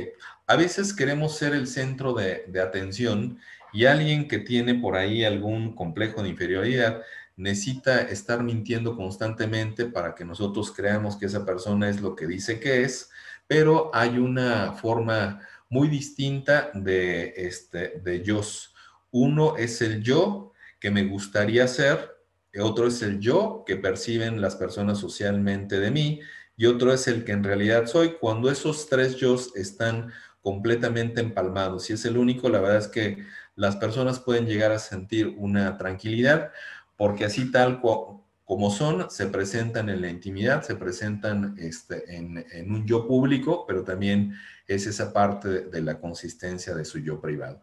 a veces queremos ser el centro de atención y alguien que tiene por ahí algún complejo de inferioridad necesita estar mintiendo constantemente para que nosotros creamos que esa persona es lo que dice que es, pero hay una forma muy distinta de yos. Uno es el yo que me gustaría ser, otro es el yo que perciben las personas socialmente de mí, y otro es el que en realidad soy. Cuando esos tres yos están completamente empalmados, y es el único, la verdad es que las personas pueden llegar a sentir una tranquilidad, porque así tal como son, se presentan en la intimidad, se presentan en un yo público, pero también es esa parte de la consistencia de su yo privado.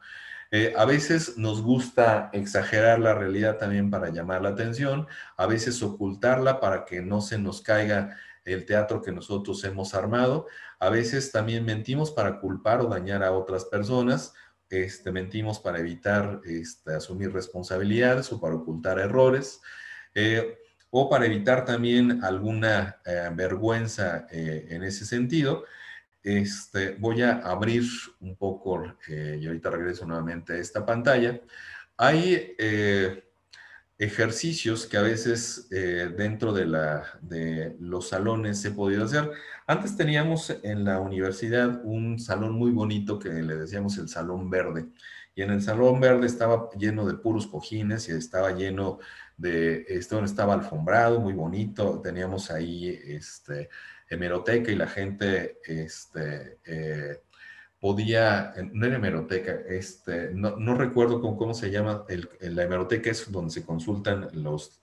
A veces nos gusta exagerar la realidad también para llamar la atención, a veces ocultarla para que no se nos caiga el teatro que nosotros hemos armado, a veces también mentimos para culpar o dañar a otras personas, mentimos para evitar asumir responsabilidades o para ocultar errores, o para evitar también alguna vergüenza en ese sentido. Voy a abrir un poco y ahorita regreso nuevamente a esta pantalla. Hay ejercicios que a veces dentro de los salones he podido hacer. Antes teníamos en la universidad un salón muy bonito que le decíamos el Salón Verde. Y en el Salón Verde estaba lleno de puros cojines y estaba lleno de, estaba alfombrado, muy bonito. Teníamos ahí hemeroteca y la gente podía, no era hemeroteca, no recuerdo cómo se llama, la hemeroteca es donde se consultan los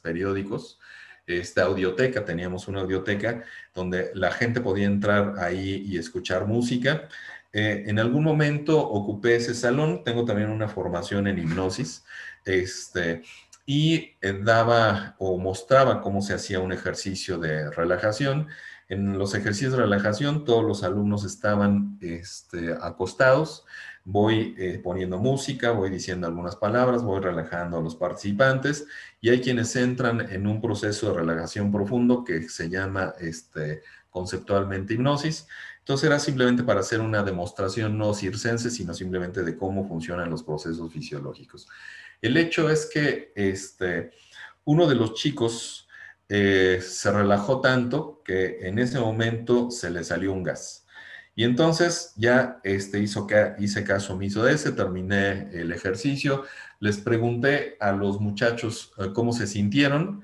periódicos, audioteca, teníamos una audioteca donde la gente podía entrar ahí y escuchar música. En algún momento ocupé ese salón, tengo también una formación en hipnosis, y daba o mostraba cómo se hacía un ejercicio de relajación. En los ejercicios de relajación, todos los alumnos estaban acostados, voy poniendo música, voy diciendo algunas palabras, voy relajando a los participantes, y hay quienes entran en un proceso de relajación profundo que se llama conceptualmente hipnosis. Entonces era simplemente para hacer una demostración no circense, sino simplemente de cómo funcionan los procesos fisiológicos. El hecho es que uno de los chicos se relajó tanto que en ese momento se le salió un gas. Y entonces ya hice caso omiso de ese, terminé el ejercicio, les pregunté a los muchachos cómo se sintieron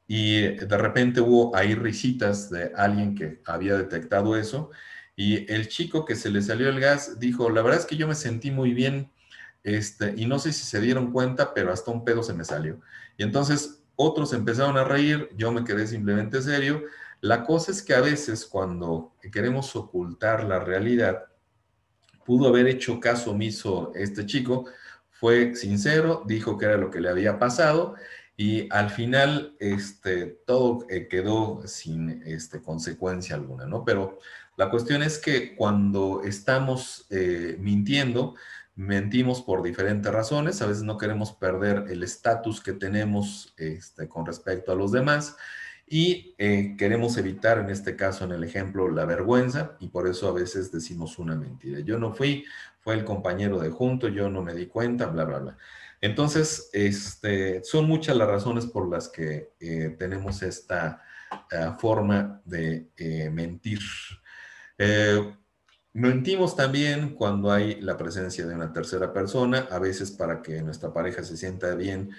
y de repente hubo ahí risitas de alguien que había detectado eso y el chico que se le salió el gas dijo, la verdad es que yo me sentí muy bien. Y no sé si se dieron cuenta, pero hasta un pedo se me salió. Y entonces otros empezaron a reír, yo me quedé simplemente serio. La cosa es que a veces cuando queremos ocultar la realidad, pudo haber hecho caso omiso este chico, fue sincero, dijo que era lo que le había pasado y al final todo quedó sin consecuencia alguna, ¿no? Pero la cuestión es que cuando estamos mintiendo, mentimos por diferentes razones, a veces no queremos perder el estatus que tenemos con respecto a los demás y queremos evitar, en este caso, en el ejemplo, la vergüenza y por eso a veces decimos una mentira. Yo no fui, fue el compañero de junto, yo no me di cuenta, bla, bla, bla. Entonces, son muchas las razones por las que tenemos esta forma de mentir. Mentimos también cuando hay la presencia de una tercera persona, a veces para que nuestra pareja se sienta bien,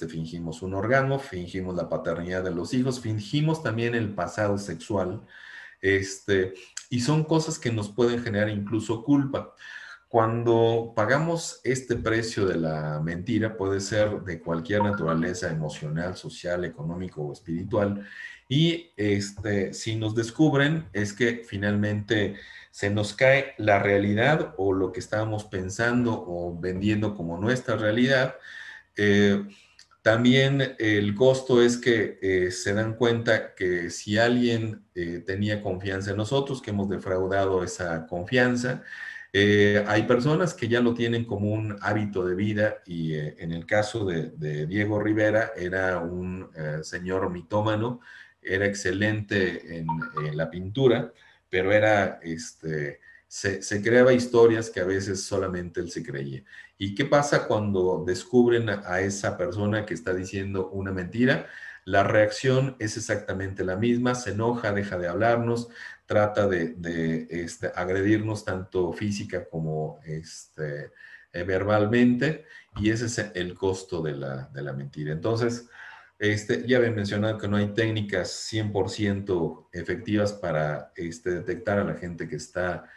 fingimos un orgasmo, fingimos la paternidad de los hijos, fingimos también el pasado sexual, y son cosas que nos pueden generar incluso culpa. Cuando pagamos este precio de la mentira, puede ser de cualquier naturaleza emocional, social, económico o espiritual, y si nos descubren es que finalmente se nos cae la realidad o lo que estábamos pensando o vendiendo como nuestra realidad. También el costo es que se dan cuenta que si alguien tenía confianza en nosotros, que hemos defraudado esa confianza. Hay personas que ya lo tienen como un hábito de vida y en el caso de Diego Rivera era un señor mitómano, era excelente en la pintura, pero era, se creaba historias que a veces solamente él se creía. ¿Y qué pasa cuando descubren a esa persona que está diciendo una mentira? La reacción es exactamente la misma, se enoja, deja de hablarnos, trata de agredirnos tanto física como verbalmente, y ese es el costo de la mentira. Entonces, ya había mencionado que no hay técnicas 100% efectivas para detectar a la gente que está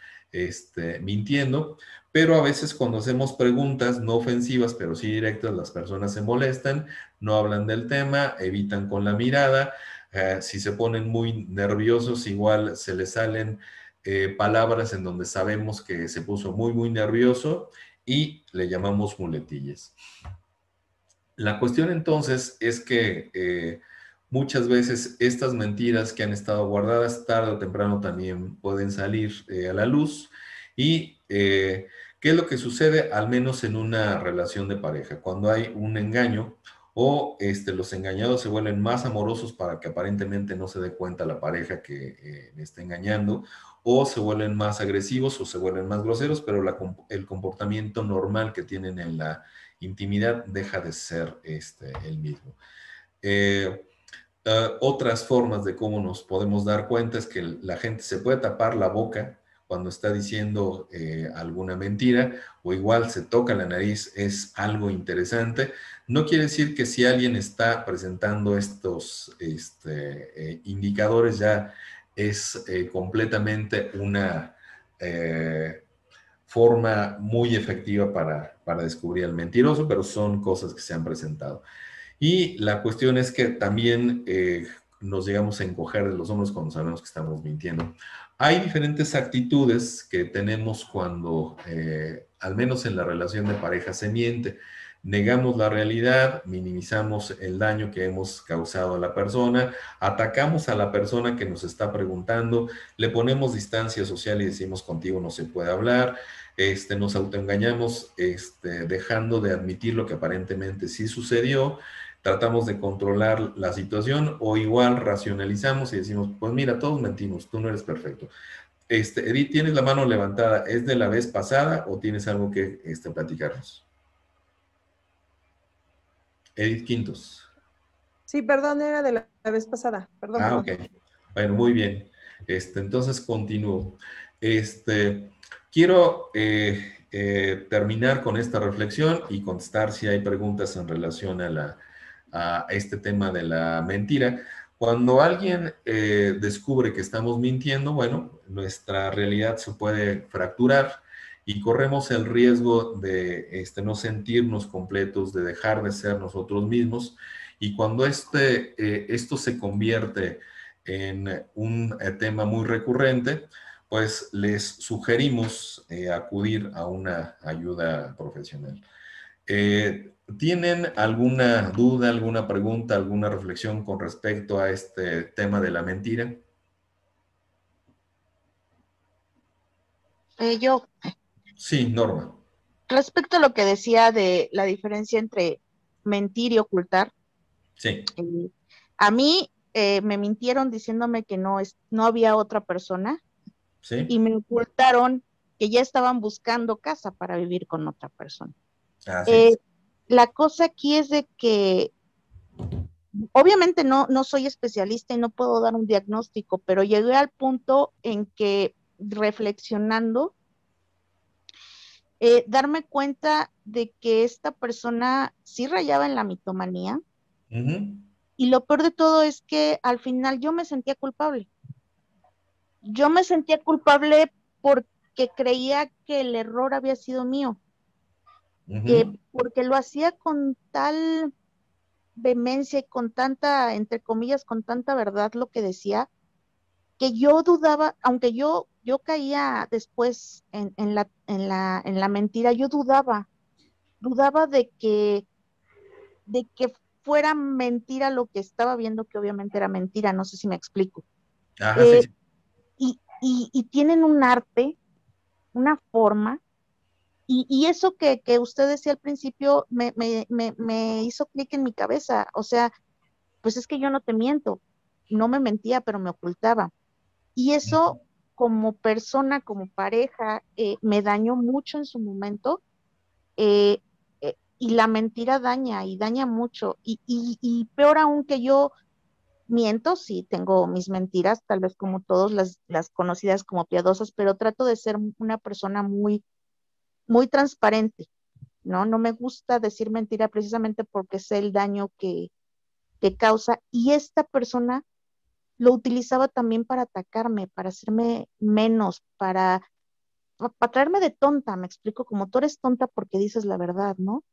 mintiendo, pero a veces cuando hacemos preguntas no ofensivas, pero sí directas, las personas se molestan, no hablan del tema, evitan con la mirada. Si se ponen muy nerviosos, igual se les salen palabras en donde sabemos que se puso muy, muy nervioso y le llamamos muletillas. La cuestión entonces es que muchas veces estas mentiras que han estado guardadas tarde o temprano también pueden salir a la luz. Y ¿qué es lo que sucede? Al menos en una relación de pareja, cuando hay un engaño o los engañados se vuelven más amorosos para que aparentemente no se dé cuenta la pareja que le está engañando, o se vuelven más agresivos o se vuelven más groseros, pero el comportamiento normal que tienen en la intimidad deja de ser el mismo. Otras formas de cómo nos podemos dar cuenta es que la gente se puede tapar la boca cuando está diciendo alguna mentira, o igual se toca la nariz, es algo interesante. No quiere decir que si alguien está presentando estos indicadores ya es completamente una forma muy efectiva para descubrir al mentiroso, pero son cosas que se han presentado. Y la cuestión es que también nos llegamos a encoger de los hombros cuando sabemos que estamos mintiendo. Hay diferentes actitudes que tenemos cuando, al menos en la relación de pareja, se miente. Negamos la realidad, minimizamos el daño que hemos causado a la persona, atacamos a la persona que nos está preguntando, le ponemos distancia social y decimos contigo no se puede hablar, nos autoengañamos dejando de admitir lo que aparentemente sí sucedió, tratamos de controlar la situación o igual racionalizamos y decimos, pues mira, todos mentimos, tú no eres perfecto. Edith, tienes la mano levantada, ¿es de la vez pasada o tienes algo que platicarnos? Edith Quintos. Sí, perdón, era de la vez pasada. Perdón. Ah, ok. Bueno, muy bien. Entonces continúo. Quiero terminar con esta reflexión y contestar si hay preguntas en relación a este tema de la mentira. Cuando alguien descubre que estamos mintiendo, bueno, nuestra realidad se puede fracturar y corremos el riesgo de no sentirnos completos, de dejar de ser nosotros mismos. Y cuando esto se convierte en un tema muy recurrente, pues les sugerimos acudir a una ayuda profesional. ¿Tienen alguna duda, alguna pregunta, alguna reflexión con respecto a este tema de la mentira? Yo. Sí, Norma. Respecto a lo que decía de la diferencia entre mentir y ocultar, sí. A mí me mintieron diciéndome que no había otra persona, ¿sí? Y me ocultaron que ya estaban buscando casa para vivir con otra persona. La cosa aquí es de que obviamente no soy especialista y no puedo dar un diagnóstico, pero llegué al punto en que reflexionando, darme cuenta de que esta persona sí rayaba en la mitomanía. Y lo peor de todo es que al final yo me sentía culpable. Yo me sentía culpable que creía que el error había sido mío, porque lo hacía con tal vehemencia y con tanta, entre comillas, con tanta verdad lo que decía, que yo dudaba, aunque yo caía después en la mentira, yo dudaba de que fuera mentira lo que estaba viendo, que obviamente era mentira, no sé si me explico. Ajá, sí. Y tienen un arte, una forma, y eso que usted decía al principio me hizo clic en mi cabeza. O sea, pues es que yo no te miento, no me mentía, pero me ocultaba. Y eso como persona, como pareja, me dañó mucho en su momento, y la mentira daña, y daña mucho, y peor aún que yo miento, sí, tengo mis mentiras, tal vez como todos las conocidas como piadosas, pero trato de ser una persona muy, muy transparente, ¿no? No me gusta decir mentira precisamente porque sé el daño que causa, y esta persona lo utilizaba también para atacarme, para hacerme menos, para traerme de tonta, me explico, como tú eres tonta porque dices la verdad, ¿no?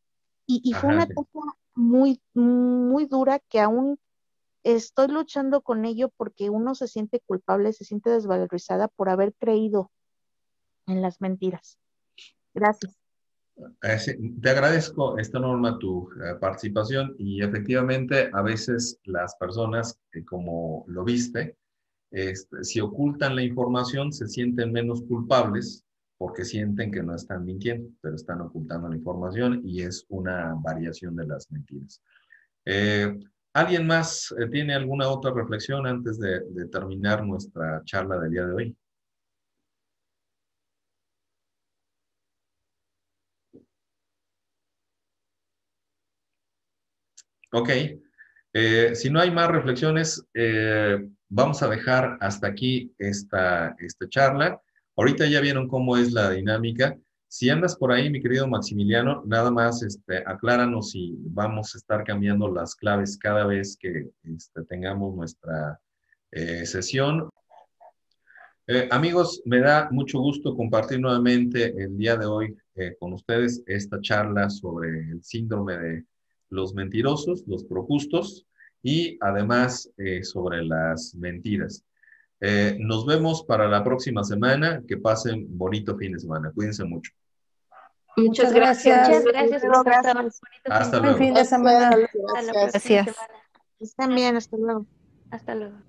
Y fue una cosa muy, muy dura que aún estoy luchando con ello, porque uno se siente culpable, se siente desvalorizada por haber creído en las mentiras. Gracias. Te agradezco, Norma, tu participación, y efectivamente a veces las personas, como lo viste, si ocultan la información se sienten menos culpables porque sienten que no están mintiendo, pero están ocultando la información, y es una variación de las mentiras. ¿Alguien más tiene alguna otra reflexión antes de terminar nuestra charla del día de hoy? Ok. Si no hay más reflexiones, vamos a dejar hasta aquí esta charla. Ahorita ya vieron cómo es la dinámica. Si andas por ahí, mi querido Maximiliano, nada más acláranos si vamos a estar cambiando las claves cada vez que tengamos nuestra sesión. Amigos, me da mucho gusto compartir nuevamente el día de hoy con ustedes esta charla sobre el síndrome de los mentirosos, los projustos, y además sobre las mentiras. Nos vemos para la próxima semana. Que pasen bonito fin de semana. Cuídense mucho. Muchas gracias. Muchas gracias. Hasta Buen luego. fin de semana. Gracias. Gracias. Están bien, hasta luego. Hasta luego.